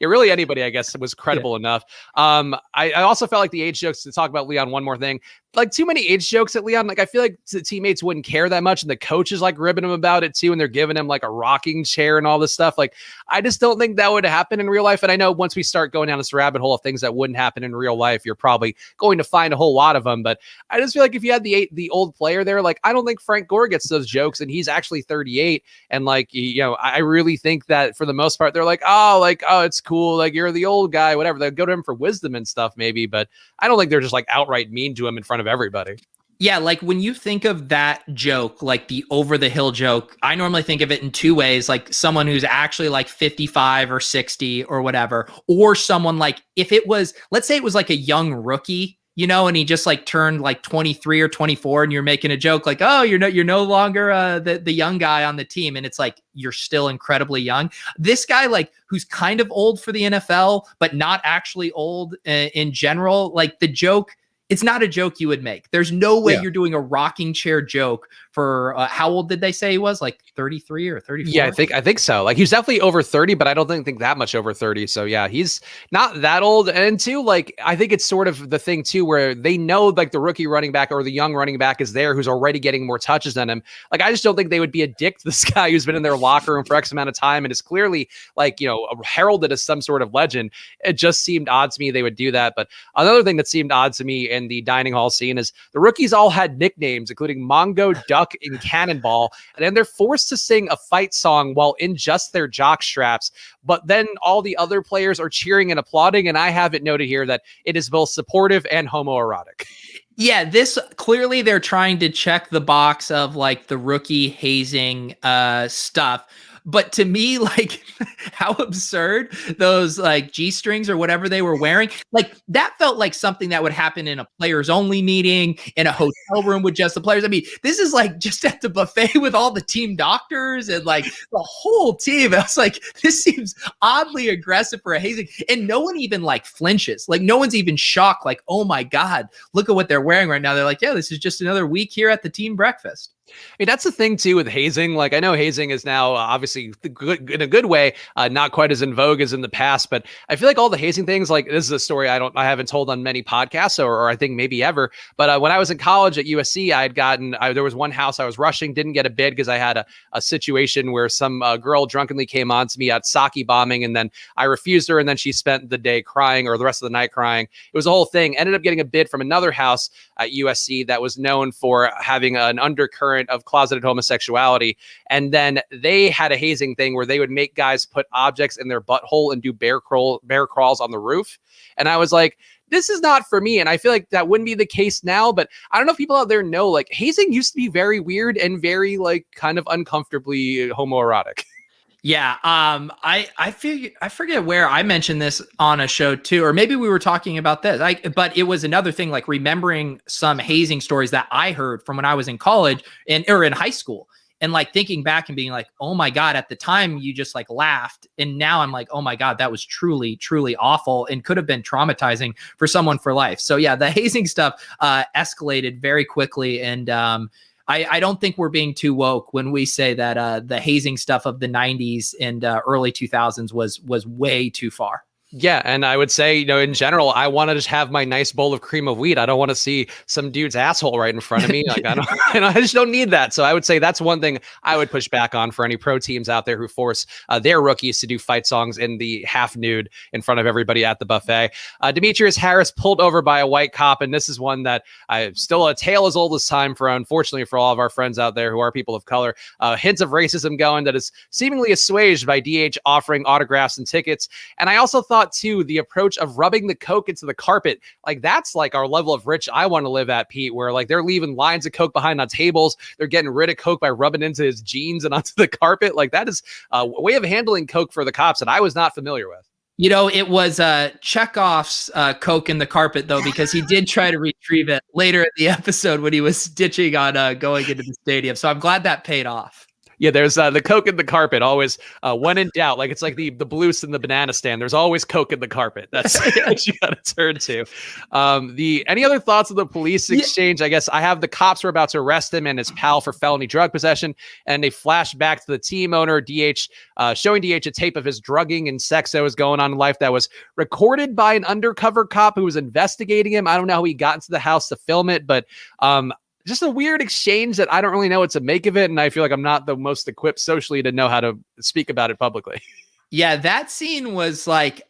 [SPEAKER 2] Really anybody, I guess, was credible enough. I also felt like the age jokes, to talk about Leon one more thing, like too many age jokes at Leon. Like I feel like the teammates wouldn't care that much, and the coach is like ribbing him about it too, and they're giving him like a rocking chair and all this stuff. Like I just don't think that would happen in real life. And I know once we start going down this rabbit hole of things that wouldn't happen in real life, you're probably going to find a whole lot of them. But I just feel like if you had the old player there, like I don't think Frank Gore gets those jokes, and he's actually 38. And like I really think that for the most part, they're like, oh, it's cool, like you're the old guy, whatever. They'll go to him for wisdom and stuff, maybe, but I don't think they're just like outright mean to him in front of everybody.
[SPEAKER 1] Yeah, like when you think of that joke, like the over the hill joke, I normally think of it in two ways, like someone who's actually like 55 or 60 or whatever, or someone like if it was, let's say it was like a young rookie, and he just like turned like 23 or 24 and you're making a joke like, oh, you're no longer the young guy on the team. And it's like, you're still incredibly young. This guy, like who's kind of old for the NFL, but not actually old in general, like the joke, it's not a joke you would make. There's no way you're doing a rocking chair joke for how old did they say he was? Like 33 or 34?
[SPEAKER 2] Yeah, I think so. Like he's definitely over 30, but I don't think that much over 30. So yeah, he's not that old. And two, like I think it's sort of the thing too, where they know like the rookie running back or the young running back is there who's already getting more touches than him. Like I just don't think they would be a dick to this guy who's been in their locker room for X amount of time and is clearly like, heralded as some sort of legend. It just seemed odd to me they would do that. But another thing that seemed odd to me in the dining hall scene is the rookies all had nicknames, including Mongo, Duck, and Cannonball. And then they're forced to sing a fight song while in just their jock straps. But then all the other players are cheering and applauding. And I have it noted here that it is both supportive and homoerotic.
[SPEAKER 1] Yeah, this clearly they're trying to check the box of like the rookie hazing stuff. But to me, like how absurd those like G-strings or whatever they were wearing, like that felt like something that would happen in a players only meeting in a hotel room with just the players. I mean, this is like just at the buffet with all the team doctors and like the whole team. I was like, this seems oddly aggressive for a hazing. And no one even like flinches. Like no one's even shocked. Like, oh my God, look at what they're wearing right now. They're like, yeah, this is just another week here at the team breakfast.
[SPEAKER 2] I mean, that's the thing too with hazing. Like I know hazing is now obviously good, in a good way, not quite as in vogue as in the past, but I feel like all the hazing things, like this is a story I haven't told on many podcasts or I think maybe ever. But when I was in college at USC, there was one house I was rushing, didn't get a bid because I had a situation where some girl drunkenly came on to me at sake bombing, and then I refused her, and then she spent the day crying or the rest of the night crying. It was a whole thing. Ended up getting a bid from another house at USC that was known for having an undercurrent of closeted homosexuality. And then they had a hazing thing where they would make guys put objects in their butthole and do bear crawls on the roof. And I was like, this is not for me. And I feel like that wouldn't be the case now, but I don't know if people out there know, like hazing used to be very weird and very like kind of uncomfortably homoerotic.
[SPEAKER 1] Yeah, I forget where I mentioned this on a show too, or maybe we were talking about this. But it was another thing, like remembering some hazing stories that I heard from when I was in college or in high school, and like thinking back and being like, oh my God, at the time you just like laughed, and now I'm like, oh my God, that was truly, truly awful and could have been traumatizing for someone for life. So yeah, the hazing stuff escalated very quickly, and I don't think we're being too woke when we say that the hazing stuff of the 90s and early 2000s was way too far.
[SPEAKER 2] Yeah, and I would say, in general, I want to just have my nice bowl of cream of wheat. I don't want to see some dude's asshole right in front of me. Like I just don't need that. So I would say that's one thing I would push back on for any pro teams out there who force their rookies to do fight songs in the half nude in front of everybody at the buffet. Demetrius Harris pulled over by a white cop, and this is one that still a tale as old as time for, unfortunately, for all of our friends out there who are people of color. Hints of racism going that is seemingly assuaged by DH offering autographs and tickets. And I also thought too, the approach of rubbing the Coke into the carpet, like that's like our level of rich I want to live at, Pete, where like they're leaving lines of Coke behind on tables. They're getting rid of Coke by rubbing into his jeans and onto the carpet. Like that is a way of handling Coke for the cops that I was not familiar with.
[SPEAKER 1] It was Chekhov's Coke in the carpet, though, because he did try to retrieve it later in the episode when he was ditching on going into the stadium. So I'm glad that paid off.
[SPEAKER 2] Yeah, there's the Coke in the carpet. Always, when in doubt, like it's like the Blues in the banana stand. There's always Coke in the carpet. That's what you got to turn to. The any other thoughts of the police exchange? I guess I have the cops were about to arrest him and his pal for felony drug possession, and they flash back to the team owner DH, showing DH a tape of his drugging and sex that was going on in life that was recorded by an undercover cop who was investigating him. I don't know how he got into the house to film it, but just a weird exchange that I don't really know what to make of it. And I feel like I'm not the most equipped socially to know how to speak about it publicly.
[SPEAKER 1] Yeah, that scene was like,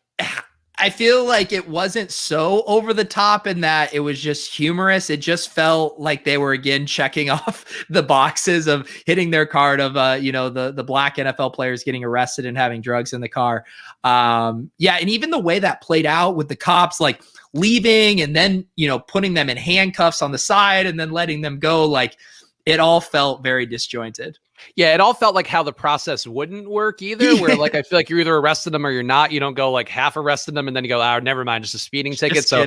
[SPEAKER 1] I feel like it wasn't so over the top in that it was just humorous. It just felt like they were again checking off the boxes of hitting their card of, the black NFL players getting arrested and having drugs in the car. Yeah. And even the way that played out with the cops, like leaving and then, putting them in handcuffs on the side and then letting them go. Like it all felt very disjointed.
[SPEAKER 2] Yeah, it all felt like how the process wouldn't work either, where like I feel like you're either arresting them or you're not. You don't go like half arresting them and then you go, oh, never mind, just a speeding ticket. So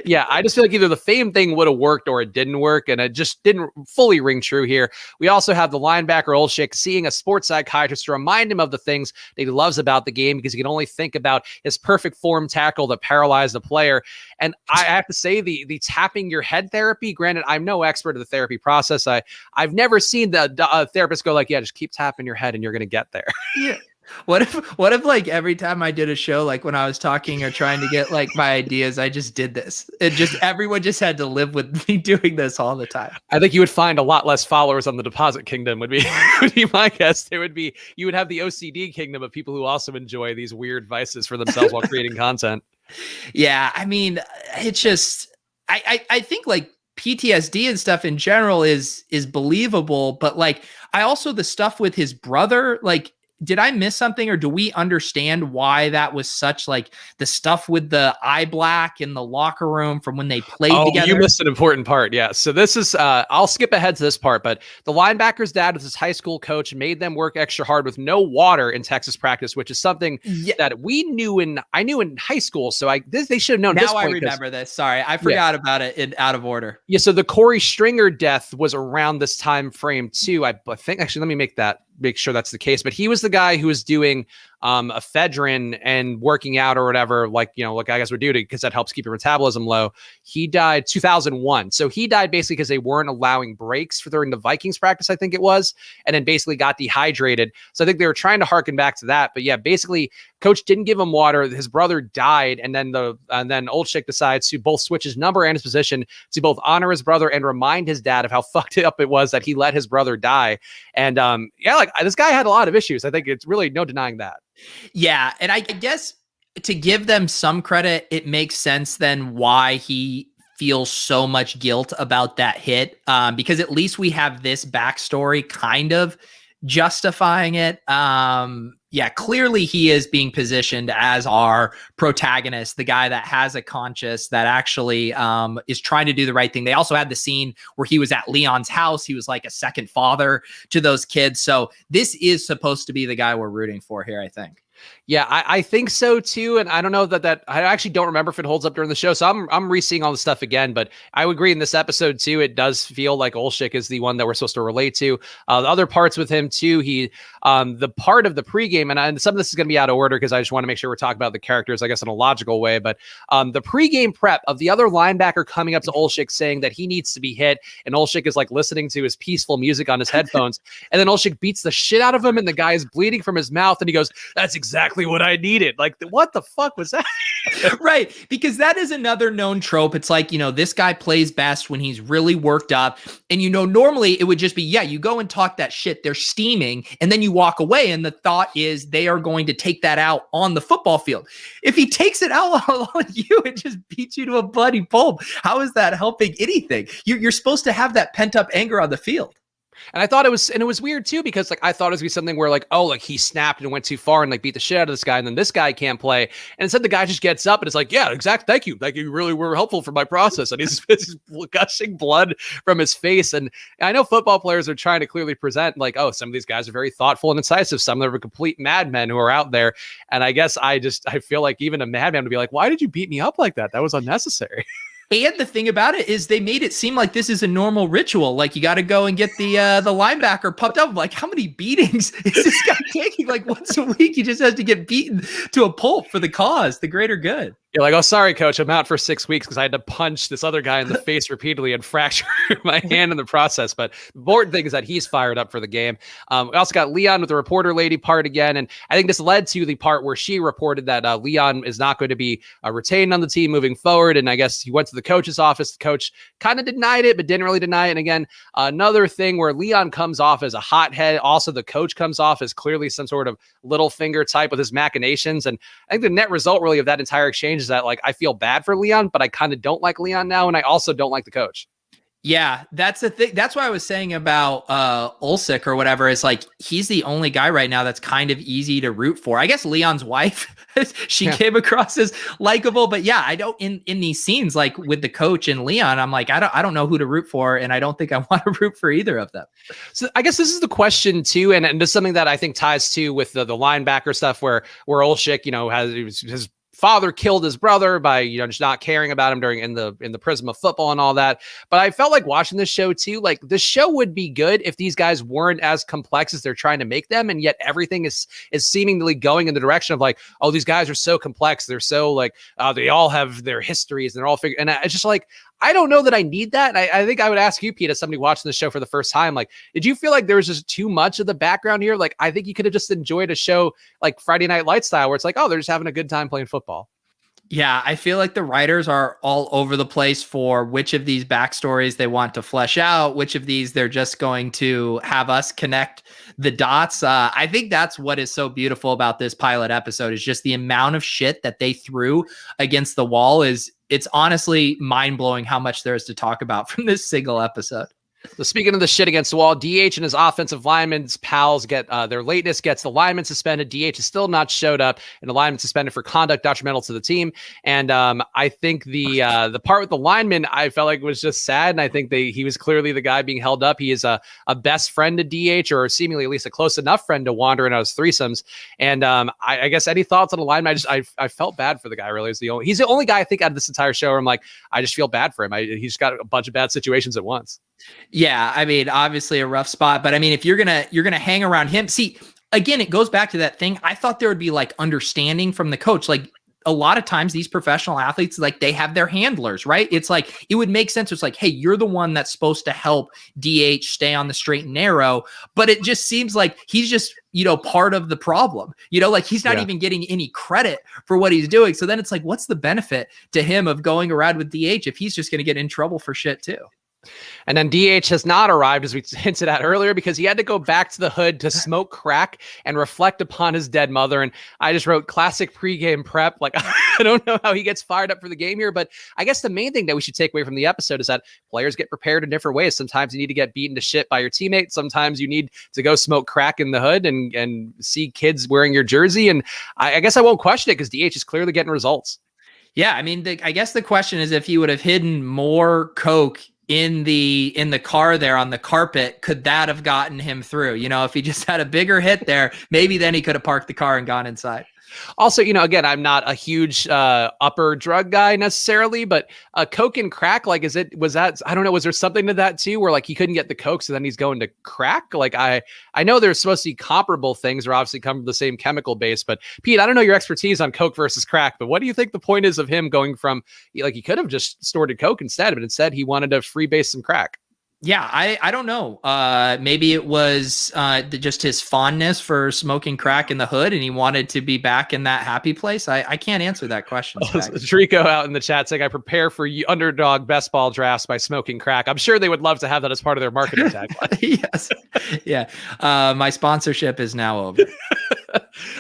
[SPEAKER 2] yeah, I just feel like either the same thing would have worked or it didn't work, and it just didn't fully ring true here. We also have the linebacker Olschick seeing a sports psychiatrist to remind him of the things that he loves about the game because he can only think about his perfect form tackle that paralyzed the player. And I have to say the tapping your head therapy, granted, I'm no expert of the therapy process. I've never seen the therapist go like, yeah, just keep tapping your head and you're going to get there.
[SPEAKER 1] Yeah. What if like every time I did a show, like when I was talking or trying to get like my ideas, I just did this. Everyone just had to live with me doing this all the time.
[SPEAKER 2] I think you would find a lot less followers on the Deposit Kingdom would be my guess. You would have the OCD kingdom of people who also enjoy these weird vices for themselves while creating content.
[SPEAKER 1] Yeah. I mean, it's just, I think like PTSD and stuff in general is believable, but like I also the stuff with his brother, like did I miss something or do we understand why that was such like the stuff with the eye black in the locker room from when they played together?
[SPEAKER 2] You missed an important part. Yeah. So this is, I'll skip ahead to this part, but the linebacker's dad was his high school coach, made them work extra hard with no water in Texas practice, which is something that I knew in high school. So they should have known.
[SPEAKER 1] Now I remember this. Sorry. I forgot about it out of order.
[SPEAKER 2] Yeah. So the Corey Stringer death was around this time frame too. I think actually, let me make sure that's the case, but he was the guy who was doing ephedrine and working out or whatever, like I guess would do because that helps keep your metabolism low. He died 2001. So he died basically because they weren't allowing breaks during the Vikings practice, I think it was, and then basically got dehydrated. So I think they were trying to harken back to that. But yeah, basically coach didn't give him water. His brother died. And then Olschick decides to both switch his number and his position to both honor his brother and remind his dad of how fucked up it was that he let his brother die. And this guy had a lot of issues. I think it's really no denying that.
[SPEAKER 1] Yeah. And I guess to give them some credit, it makes sense then why he feels so much guilt about that hit. Because at least we have this backstory kind of justifying it. Yeah, clearly he is being positioned as our protagonist, the guy that has a conscience that actually is trying to do the right thing. They also had the scene where he was at Leon's house. He was like a second father to those kids. So this is supposed to be the guy we're rooting for here, I think.
[SPEAKER 2] Yeah, I think so too. And I don't know that I actually don't remember if it holds up during the show. So I'm re-seeing all the stuff again, but I would agree in this episode too, it does feel like Olschick is the one that we're supposed to relate to. The other parts with him too, the part of the pregame, and some of this is going to be out of order because I just want to make sure we're talking about the characters, I guess, in a logical way. But the pregame prep of the other linebacker coming up to Olschick saying that he needs to be hit, and Olschick is like listening to his peaceful music on his headphones, and then Olschick beats the shit out of him, and the guy is bleeding from his mouth, and he goes, "That's exactly what I needed." Like, what the fuck was that?
[SPEAKER 1] Right. Because that is another known trope. It's like, this guy plays best when he's really worked up. And, normally it would just be, you go and talk that shit. They're steaming. And then you walk away. And the thought is they are going to take that out on the football field. If he takes it out on you, it just beats you to a bloody pulp. How is that helping anything? You're supposed to have that pent up anger on the field.
[SPEAKER 2] And I thought it was weird too, because like, I thought it was gonna be something where like, oh, like he snapped and went too far and like beat the shit out of this guy. And then this guy can't play. And instead the guy just gets up and it's like, yeah, exactly. Thank you. Like you really were helpful for my process. And he's gushing blood from his face. And I know football players are trying to clearly present like, oh, some of these guys are very thoughtful and incisive. Some of them are complete madmen who are out there. And I guess I feel like even a madman would be like, why did you beat me up like that? That was unnecessary.
[SPEAKER 1] And the thing about it is they made it seem like this is a normal ritual. Like, you got to go and get the linebacker pumped up. Like, how many beatings is this guy taking? Like, once a week, he just has to get beaten to a pulp for the cause, the greater good.
[SPEAKER 2] You're like, oh, sorry, coach, I'm out for 6 weeks because I had to punch this other guy in the face repeatedly and fracture my hand in the process. But the important thing is that he's fired up for the game. We also got Leon with the reporter lady part again. And I think this led to the part where she reported that Leon is not going to be retained on the team moving forward. And I guess he went to the coach's office. The coach kind of denied it, but didn't really deny it. And again, another thing where Leon comes off as a hothead. Also, the coach comes off as clearly some sort of little finger type with his machinations. And I think the net result really of that entire exchange is that, like, I feel bad for Leon, but I kind of don't like Leon now. And I also don't like the coach.
[SPEAKER 1] Yeah, that's the thing. That's what I was saying about Ulsick or whatever. Is like, he's the only guy right now that's kind of easy to root for. I guess Leon's wife, she came across as likable, but yeah, I don't in these scenes, like with the coach and Leon, I'm like, I don't know who to root for, and I don't think I want to root for either of them.
[SPEAKER 2] So I guess this is the question too, and this is something that I think ties to with the linebacker stuff, where Ulsick, has his father killed his brother by, just not caring about him in the prism of football and all that. But I felt like watching this show too, like the show would be good if these guys weren't as complex as they're trying to make them. And yet everything is seemingly going in the direction of like, oh, these guys are so complex. They're so like, they all have their histories and they're all figured. And it's just like, I don't know that I need that. I think I would ask you, Pete, as somebody watching the show for the first time, like, did you feel like there was just too much of the background here? Like, I think you could have just enjoyed a show like Friday Night Lights style, where it's like, oh, they're just having a good time playing football.
[SPEAKER 1] Yeah, I feel like the writers are all over the place for which of these backstories they want to flesh out, which of these they're just going to have us connect the dots. I think that's what is so beautiful about this pilot episode, is just the amount of shit that they threw against the wall. It's honestly mind-blowing how much there is to talk about from this single episode.
[SPEAKER 2] So speaking of the shit against the wall, DH and his offensive linemen's pals get their lateness gets the lineman suspended. DH has still not showed up, and the lineman suspended for conduct detrimental to the team. And I think the part with the lineman, I felt like was just sad. And I think he was clearly the guy being held up. He is a best friend to DH, or seemingly at least a close enough friend to wander in on his threesomes. And I guess any thoughts on the lineman? I felt bad for the guy. Really, he's the only guy I think out of this entire show where I'm like, I just feel bad for him. He's got a bunch of bad situations at once.
[SPEAKER 1] Yeah, I mean, obviously a rough spot, but I mean, if you're gonna hang around him, see, again, it goes back to that thing. I thought there would be like understanding from the coach. Like, a lot of times these professional athletes, like, they have their handlers, right? It's like, it would make sense. It's like, hey, you're the one that's supposed to help DH stay on the straight and narrow, but it just seems like he's just, part of the problem, like he's not even getting any credit for what he's doing. So then it's like, what's the benefit to him of going around with DH if he's just going to get in trouble for shit too?
[SPEAKER 2] And then DH has not arrived, as we hinted at earlier, because he had to go back to the hood to smoke crack and reflect upon his dead mother. And I just wrote classic pregame prep. Like, I don't know how he gets fired up for the game here, but I guess the main thing that we should take away from the episode is that players get prepared in different ways. Sometimes you need to get beaten to shit by your teammates. Sometimes you need to go smoke crack in the hood and see kids wearing your jersey. And I guess I won't question it because DH is clearly getting results.
[SPEAKER 1] Yeah, I mean, I guess the question is, if he would have hidden more coke in the car there on the carpet, could that have gotten him through? If he just had a bigger hit there, maybe then he could have parked the car and gone inside.
[SPEAKER 2] Also, again, I'm not a huge upper drug guy necessarily, but coke and crack, like, was that, I don't know, was there something to that too, where like he couldn't get the coke, so then he's going to crack? Like, I know there's supposed to be comparable things, or obviously come from the same chemical base, but Pete, I don't know your expertise on coke versus crack, but what do you think the point is of him going from, like, he could have just snorted coke instead, but instead he wanted to freebase some crack?
[SPEAKER 1] Yeah, I don't know. Maybe it was just his fondness for smoking crack in the hood, and he wanted to be back in that happy place. I can't answer that question.
[SPEAKER 2] Trico out in the chat saying, I prepare for underdog best ball drafts by smoking crack. I'm sure they would love to have that as part of their marketing tagline.
[SPEAKER 1] Yes. Yeah. My sponsorship is now over.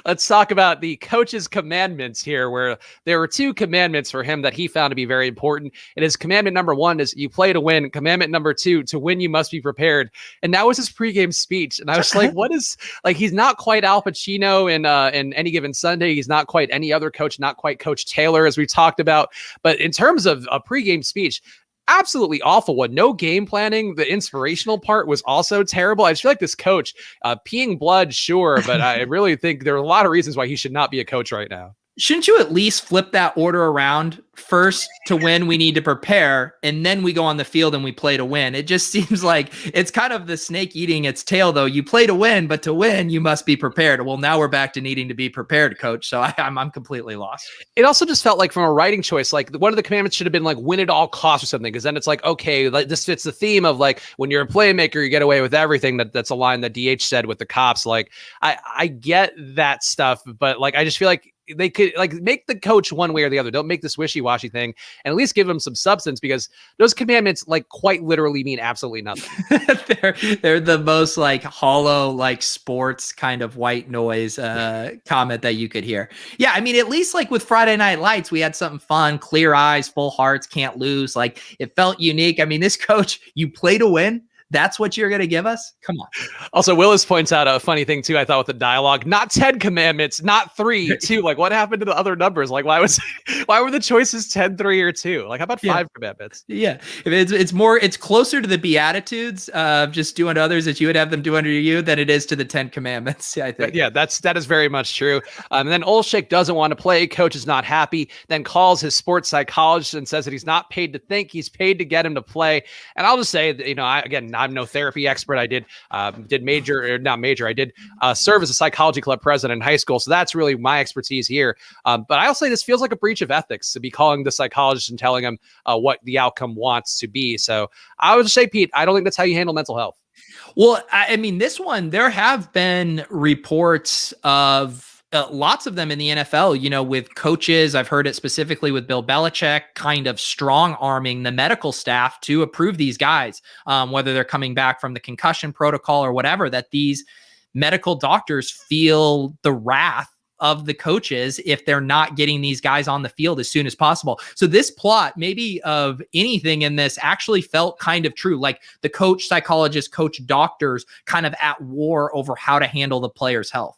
[SPEAKER 2] Let's talk about the coach's commandments here, where there were two commandments for him that he found to be very important. And his commandment number one is you play to win. Commandment number two, to win, you must be prepared. And that was his pregame speech. And I was like, what is, like, he's not quite Al Pacino in Any Given Sunday. He's not quite any other coach, not quite Coach Taylor, as we talked about. But in terms of a pregame speech, absolutely awful one. No game planning. The inspirational part was also terrible. I just feel like this coach, peeing blood, sure, but I really think there are a lot of reasons why he should not be a coach right now.
[SPEAKER 1] shouldn't you at least flip that order around? First to win, we need to prepare, and then we go on the field and we play to win. It just seems like it's kind of the snake eating its tail, though. You play to win, but to win, you must be prepared. Well, now we're back to needing to be prepared, coach. So I'm completely lost.
[SPEAKER 2] It also just felt like from a writing choice, like one of the commandments should have been like win at all costs or something. Because then it's like, okay, like this fits the theme of like when you're a playmaker, you get away with everything. That's a line that DH said with the cops. Like I get that stuff, but like I just feel like they could like make the coach one way or the other. Don't make this wishy-washy thing, and at least give them some substance, because those commandments like quite literally mean absolutely nothing.
[SPEAKER 1] they're the most like hollow, like sports kind of white noise comment that you could hear. Yeah, I mean, at least like with Friday Night Lights, we had something fun, clear eyes, full hearts, can't lose. Like it felt unique. I mean, this coach, you play to win. That's what you're going to give us? Come on.
[SPEAKER 2] Also, Willis points out a funny thing, too, I thought, with the dialogue. Not 10 commandments, not 3, 2. Like, what happened to the other numbers? Like, why were the choices 10, 3, or 2? Like, how about 5 commandments?
[SPEAKER 1] Yeah. It's closer to the Beatitudes of just do unto others that you would have them do unto you than it is to the 10 commandments, I think.
[SPEAKER 2] But yeah, that is very much true. And then Olczyk doesn't want to play. Coach is not happy. Then calls his sports psychologist and says that he's not paid to think. He's paid to get him to play. And I'll just say that, you know, I'm no therapy expert. I did serve as a psychology club president in high school. So that's really my expertise here. But I'll say this feels like a breach of ethics to be calling the psychologist and telling him what the outcome wants to be. So I would say, Pete, I don't think that's how you handle mental health.
[SPEAKER 1] Well, I mean, this one, there have been reports of lots of them in the NFL, you know, with coaches. I've heard it specifically with Bill Belichick, kind of strong arming the medical staff to approve these guys, whether they're coming back from the concussion protocol or whatever, that these medical doctors feel the wrath of the coaches if they're not getting these guys on the field as soon as possible. So this plot, maybe of anything in this, actually felt kind of true. Like the coach, psychologist, coach, doctors kind of at war over how to handle the player's health.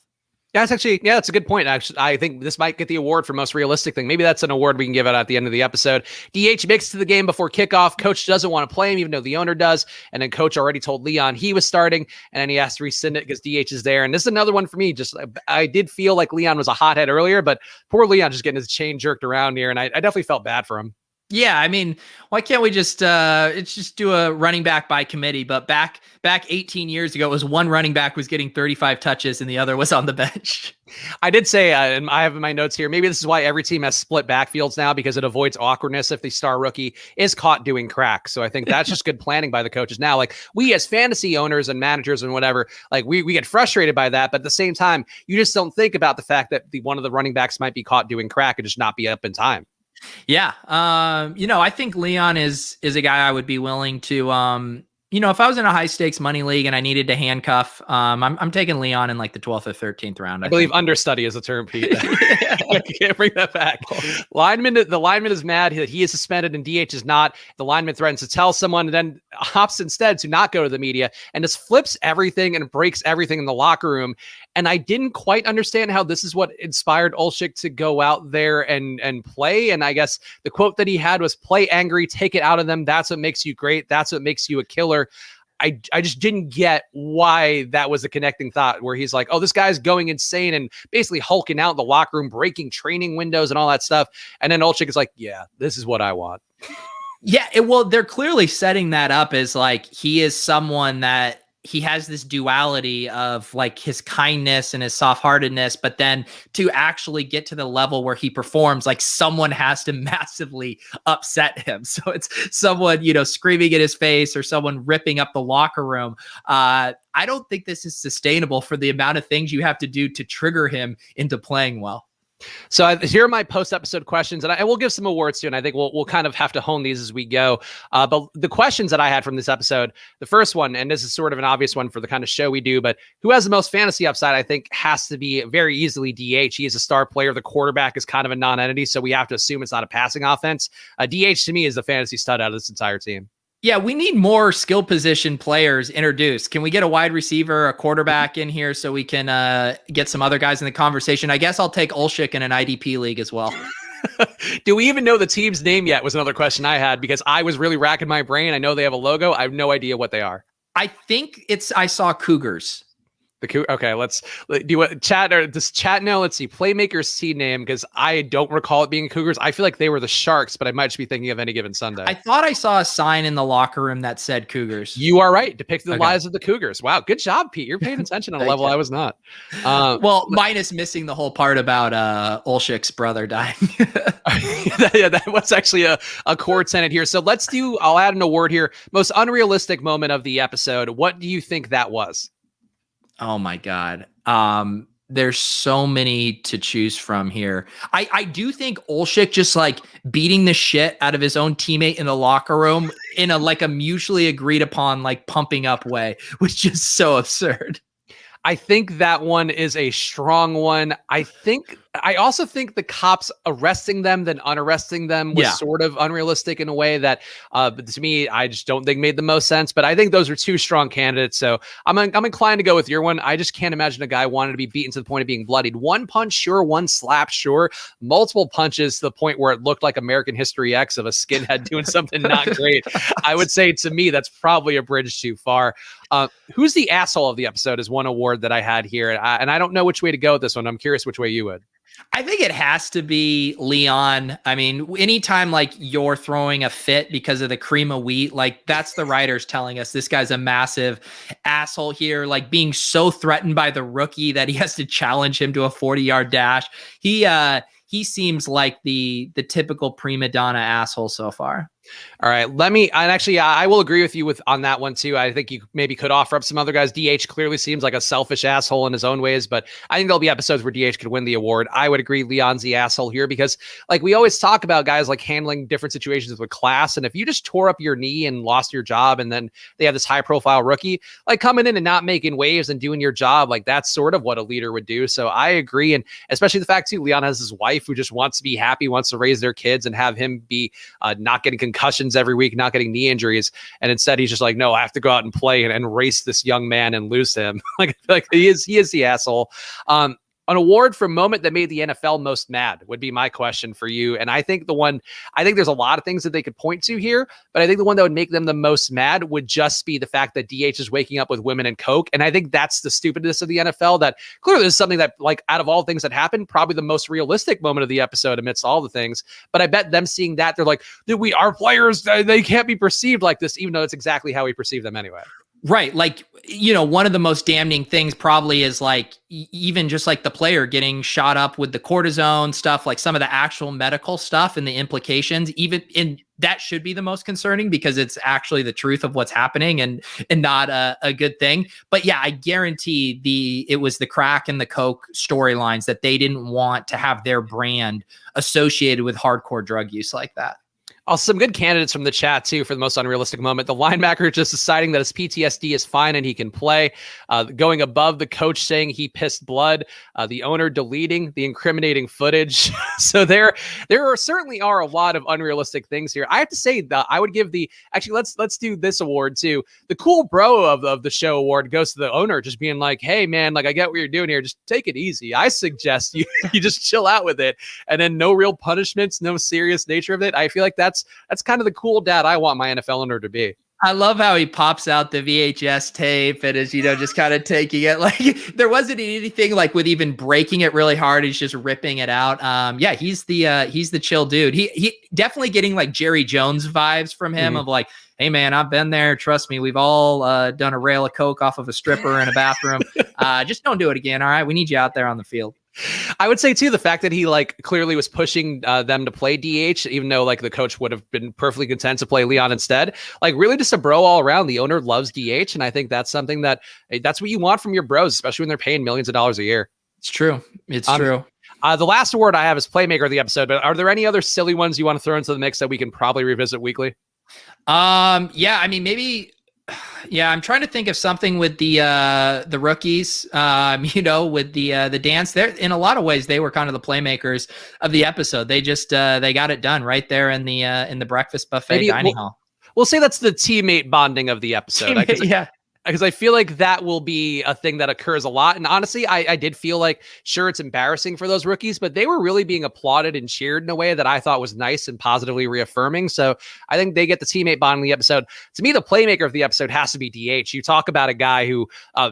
[SPEAKER 2] That's a good point. Actually, I think this might get the award for most realistic thing. Maybe that's an award we can give out at the end of the episode. DH makes it to the game before kickoff. Coach doesn't want to play him, even though the owner does. And then coach already told Leon he was starting, and then he has to rescind it because DH is there. And this is another one for me. Just I did feel like Leon was a hothead earlier, but poor Leon just getting his chain jerked around here, and I definitely felt bad for him.
[SPEAKER 1] Yeah, I mean, why can't we just do a running back by committee? But back 18 years ago, it was one running back was getting 35 touches and the other was on the bench.
[SPEAKER 2] I did say, and I have in my notes here, maybe this is why every team has split backfields now, because it avoids awkwardness if the star rookie is caught doing crack. So I think that's just good planning by the coaches now. Like we as fantasy owners and managers and whatever, like we get frustrated by that. But at the same time, you just don't think about the fact that one of the running backs might be caught doing crack and just not be up in time.
[SPEAKER 1] Yeah. You know, I think Leon is a guy I would be willing to, you know, if I was in a high stakes money league and I needed to handcuff, I'm taking Leon in like the 12th or 13th round.
[SPEAKER 2] I believe understudy is the term, Pete. I can't bring that back. The lineman is mad that he is suspended and DH is not. The lineman threatens to tell someone and then opts instead to not go to the media and just flips everything and breaks everything in the locker room. And I didn't quite understand how this is what inspired Olczyk to go out there and play. And I guess the quote that he had was play angry, take it out of them. That's what makes you great. That's what makes you a killer. I just didn't get why that was a connecting thought where he's like, oh, this guy's going insane and basically hulking out in the locker room, breaking training windows and all that stuff. And then Olczyk is like, yeah, this is what I want.
[SPEAKER 1] Yeah. Well, they're clearly setting that up as like, he is someone that he has this duality of like his kindness and his soft-heartedness, but then to actually get to the level where he performs, like someone has to massively upset him. So it's someone, you know, screaming in his face or someone ripping up the locker room. I don't think this is sustainable for the amount of things you have to do to trigger him into playing well.
[SPEAKER 2] So here are my post-episode questions, and I will give some awards too, and I think we'll kind of have to hone these as we go. But the questions that I had from this episode, the first one, and this is sort of an obvious one for the kind of show we do, but who has the most fantasy upside, I think, has to be very easily DH. He is a star player. The quarterback is kind of a non-entity, so we have to assume it's not a passing offense. DH to me is the fantasy stud out of this entire team.
[SPEAKER 1] Yeah, we need more skill position players introduced. Can we get a wide receiver, a quarterback in here so we can get some other guys in the conversation? I guess I'll take Olczyk in an IDP league as well.
[SPEAKER 2] Do we even know the team's name yet was another question I had because I was really racking my brain. I know they have a logo. I have no idea what they are.
[SPEAKER 1] I think I saw Cougars.
[SPEAKER 2] Okay, do you want chat or does chat know? Let's see. Playmakers team name, because I don't recall it being Cougars. I feel like they were the Sharks, but I might just be thinking of Any Given Sunday.
[SPEAKER 1] I thought I saw a sign in the locker room that said Cougars.
[SPEAKER 2] You are right. Depicted the lives of the Cougars. Wow, good job, Pete. You're paying attention on a level I was not.
[SPEAKER 1] Well, minus missing the whole part about Olszyk's brother dying.
[SPEAKER 2] That was actually a core tenet here. So I'll add an award here. Most unrealistic moment of the episode. What do you think that was?
[SPEAKER 1] Oh my God. There's so many to choose from here. I do think Olszyk just like beating the shit out of his own teammate in the locker room in a mutually agreed upon, like pumping up way was just so absurd.
[SPEAKER 2] I think that one is a strong one. I also think the cops arresting them, then unarresting them was sort of unrealistic in a way that, to me, I just don't think made the most sense. But I think those are two strong candidates. So I'm inclined to go with your one. I just can't imagine a guy wanting to be beaten to the point of being bloodied. One punch, sure. One slap, sure. Multiple punches to the point where it looked like American History X of a skinhead doing something not great. I would say, to me, that's probably a bridge too far. Who's the asshole of the episode is one award that I had here. And I don't know which way to go with this one. I'm curious which way you would.
[SPEAKER 1] I think it has to be Leon. I mean, anytime like you're throwing a fit because of the cream of wheat, like that's the writers telling us this guy's a massive asshole here, like being so threatened by the rookie that he has to challenge him to a 40-yard dash. He seems like the typical prima donna asshole so far.
[SPEAKER 2] All right. I will agree with you on that one too. I think you maybe could offer up some other guys. DH clearly seems like a selfish asshole in his own ways, but I think there'll be episodes where DH could win the award. I would agree Leon's the asshole here because like we always talk about guys like handling different situations with class. And if you just tore up your knee and lost your job and then they have this high profile rookie, like coming in and not making waves and doing your job, like that's sort of what a leader would do. So I agree. And especially the fact too, Leon has his wife who just wants to be happy, wants to raise their kids and have him be not getting concussions every week, not getting knee injuries. And instead he's just like, no, I have to go out and play and race this young man and lose him. like he is the asshole. An award for moment that made the NFL most mad would be my question for you. And I think there's a lot of things that they could point to here, but I think the one that would make them the most mad would just be the fact that DH is waking up with women and coke. And I think that's the stupidness of the NFL, that clearly is something that, like, out of all things that happened, probably the most realistic moment of the episode amidst all the things. But I bet them seeing that, they're like, our players, they can't be perceived like this, even though it's exactly how we perceive them anyway.
[SPEAKER 1] Right. Like, one of the most damning things probably is like, even just like the player getting shot up with the cortisone stuff, like some of the actual medical stuff and the implications, even in that should be the most concerning because it's actually the truth of what's happening and not a good thing. But yeah, I guarantee it was the crack and the coke storylines that they didn't want to have their brand associated with hardcore drug use like that.
[SPEAKER 2] Also, some good candidates from the chat, too, for the most unrealistic moment. The linebacker just deciding that his PTSD is fine and he can play. Going above the coach saying he pissed blood. The owner deleting the incriminating footage. So there certainly are a lot of unrealistic things here. I have to say that I would give let's do this award, too. The cool bro of the show award goes to the owner just being like, hey, man, like I get what you're doing here. Just take it easy. I suggest you just chill out with it. And then no real punishments, no serious nature of it. I feel like that's kind of the cool dad I want my NFL owner to be.
[SPEAKER 1] I love how he pops out the VHS tape and is, just kind of taking it. Like there wasn't anything like with even breaking it really hard. He's just ripping it out. Yeah, he's the chill dude. He definitely getting like Jerry Jones vibes from him of like, hey man, I've been there. Trust me. We've all done a rail of coke off of a stripper in a bathroom. Just don't do it again. All right. We need you out there on the field.
[SPEAKER 2] I would say too, the fact that he like clearly was pushing them to play DH, even though like the coach would have been perfectly content to play Leon instead, like really just a bro all around. The owner loves DH. And I think that's something that's what you want from your bros, especially when they're paying millions of dollars a year.
[SPEAKER 1] It's true. It's true.
[SPEAKER 2] The last award I have is Playmaker of the episode, but are there any other silly ones you want to throw into the mix that we can probably revisit weekly?
[SPEAKER 1] Yeah, I mean, maybe. Yeah, I'm trying to think of something with the rookies, with the dance. There, in a lot of ways, they were kind of the playmakers of the episode. They just they got it done right there in the breakfast buffet dining hall.
[SPEAKER 2] We'll say that's the teammate bonding of the episode.
[SPEAKER 1] Yeah.
[SPEAKER 2] because I feel like that will be a thing that occurs a lot. And honestly, I did feel like, sure, it's embarrassing for those rookies, but they were really being applauded and cheered in a way that I thought was nice and positively reaffirming. So I think they get the teammate bond in the episode. To me, the playmaker of the episode has to be DH. You talk about a guy who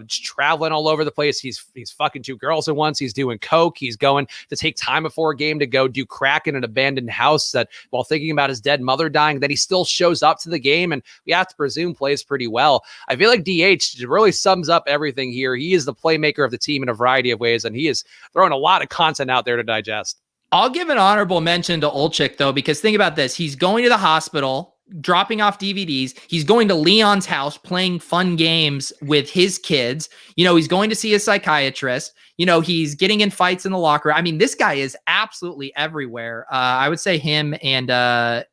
[SPEAKER 2] traveling all over the place. He's fucking 2 girls at once. He's doing coke. He's going to take time before a game to go do crack in an abandoned house that while thinking about his dead mother dying, that he still shows up to the game. And we have to presume plays pretty well. I feel like DH really sums up everything here. He is the playmaker of the team in a variety of ways, and he is throwing a lot of content out there to digest.
[SPEAKER 1] I'll give an honorable mention to Olczyk, though, because think about this. He's going to the hospital, dropping off DVDs. He's going to Leon's house, playing fun games with his kids. He's going to see a psychiatrist. He's getting in fights in the locker room. I mean, this guy is absolutely everywhere. I would say him and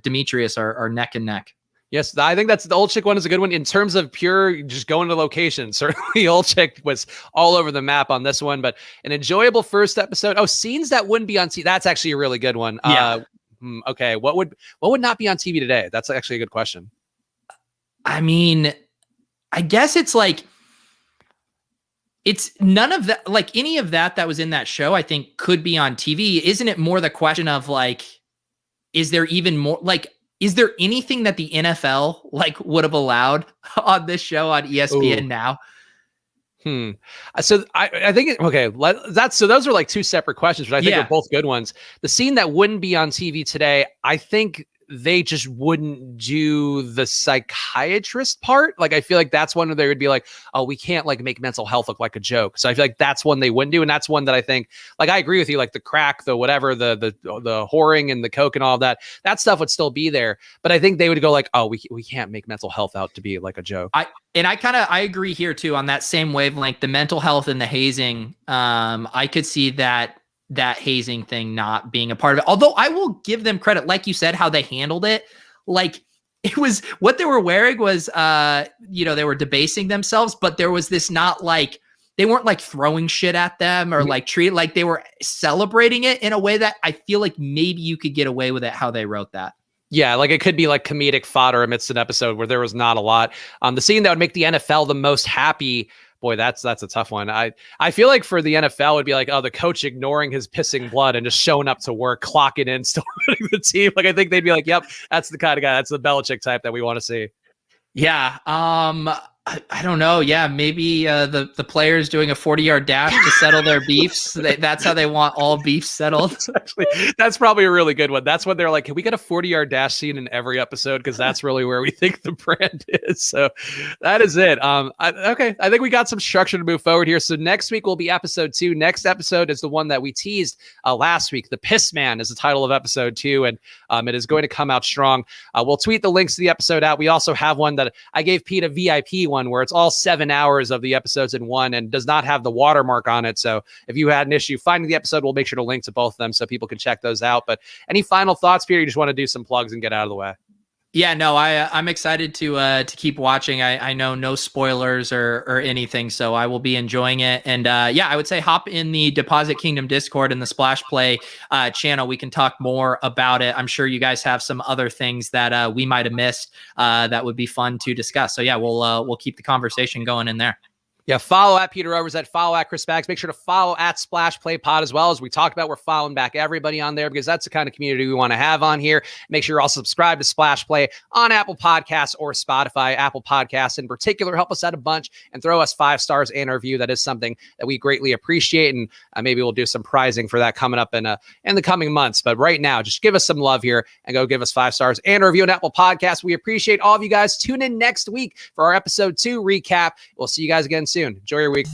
[SPEAKER 1] Demetrius are neck and neck.
[SPEAKER 2] Yes, I think that's the Olczyk one is a good one in terms of pure just going to location. Certainly Olczyk was all over the map on this one, but an enjoyable first episode. Oh, scenes that wouldn't be on TV. That's actually a really good one.
[SPEAKER 1] Yeah.
[SPEAKER 2] Okay. What would not be on TV today? That's actually a good question.
[SPEAKER 1] I mean, I guess it's like, it's none of that, like any of that was in that show, I think could be on TV. Isn't it more the question of like, is there even more like, is there anything that the NFL like would have allowed on this show on ESPN now?
[SPEAKER 2] So I think okay. So those are like 2 separate questions, but I think they're both good ones. The scene that wouldn't be on TV today, I think they just wouldn't do the psychiatrist part. Like, I feel like that's one where they would be like, oh, we can't like make mental health look like a joke. So I feel like that's one they wouldn't do. And that's one that I think, like, I agree with you, like the crack, the whatever, the whoring and the coke and all of that stuff would still be there. But I think they would go like, oh, we can't make mental health out to be like a joke.
[SPEAKER 1] I agree here too on that same wavelength, the mental health and the hazing. I could see that hazing thing not being a part of it. Although I will give them credit, like you said, how they handled it. Like it was what they were wearing was, they were debasing themselves, but there was this not like, they weren't like throwing shit at them or like treat like they were celebrating it in a way that I feel like maybe you could get away with it, how they wrote that.
[SPEAKER 2] Yeah, like it could be like comedic fodder amidst an episode where there was not a lot. The scene that would make the NFL the most happy, boy, that's a tough one. I feel like for the NFL, it'd be like, oh, the coach ignoring his pissing blood and just showing up to work, clocking in, still running the team. Like, I think they'd be like, yep, that's the kind of guy, that's the Belichick type that we want to see.
[SPEAKER 1] Yeah. I don't know. Yeah, maybe the players doing a 40-yard dash to settle their beefs. That's how they want all beefs settled.
[SPEAKER 2] That's probably a really good one. That's when they're like, can we get a 40-yard dash scene in every episode? Because that's really where we think the brand is. So that is it. Okay, I think we got some structure to move forward here. So next week will be episode 2. Next episode is the one that we teased last week. The Piss Man is the title of episode 2, and it is going to come out strong. We'll tweet the links to the episode out. We also have one that I gave Pete a VIP one where it's all 7 hours of the episodes in one and does not have the watermark on it. So if you had an issue finding the episode, we'll make sure to link to both of them so people can check those out. But any final thoughts, Peter? You just want to do some plugs and get out of the way?
[SPEAKER 1] Yeah, no, I'm excited to keep watching. I know no spoilers or anything, so I will be enjoying it. And I would say hop in the Deposit Kingdom Discord and the Splash Play channel. We can talk more about it. I'm sure you guys have some other things that we might have missed that would be fun to discuss. So yeah, we'll keep the conversation going in there.
[SPEAKER 2] Yeah, follow at Peter Overzet, follow at Chris Bags. Make sure to follow at Splash Play Pod as well. As we talked about, we're following back everybody on there because that's the kind of community we want to have on here. Make sure you're also subscribed to Splash Play on Apple Podcasts or Spotify. Apple Podcasts in particular, help us out a bunch and throw us 5 stars and a review. That is something that we greatly appreciate, and maybe we'll do some prizing for that coming up in the coming months. But right now, just give us some love here and go give us 5 stars and a review on Apple Podcasts. We appreciate all of you guys. Tune in next week for our episode 2 recap. We'll see you guys again soon. Enjoy your week.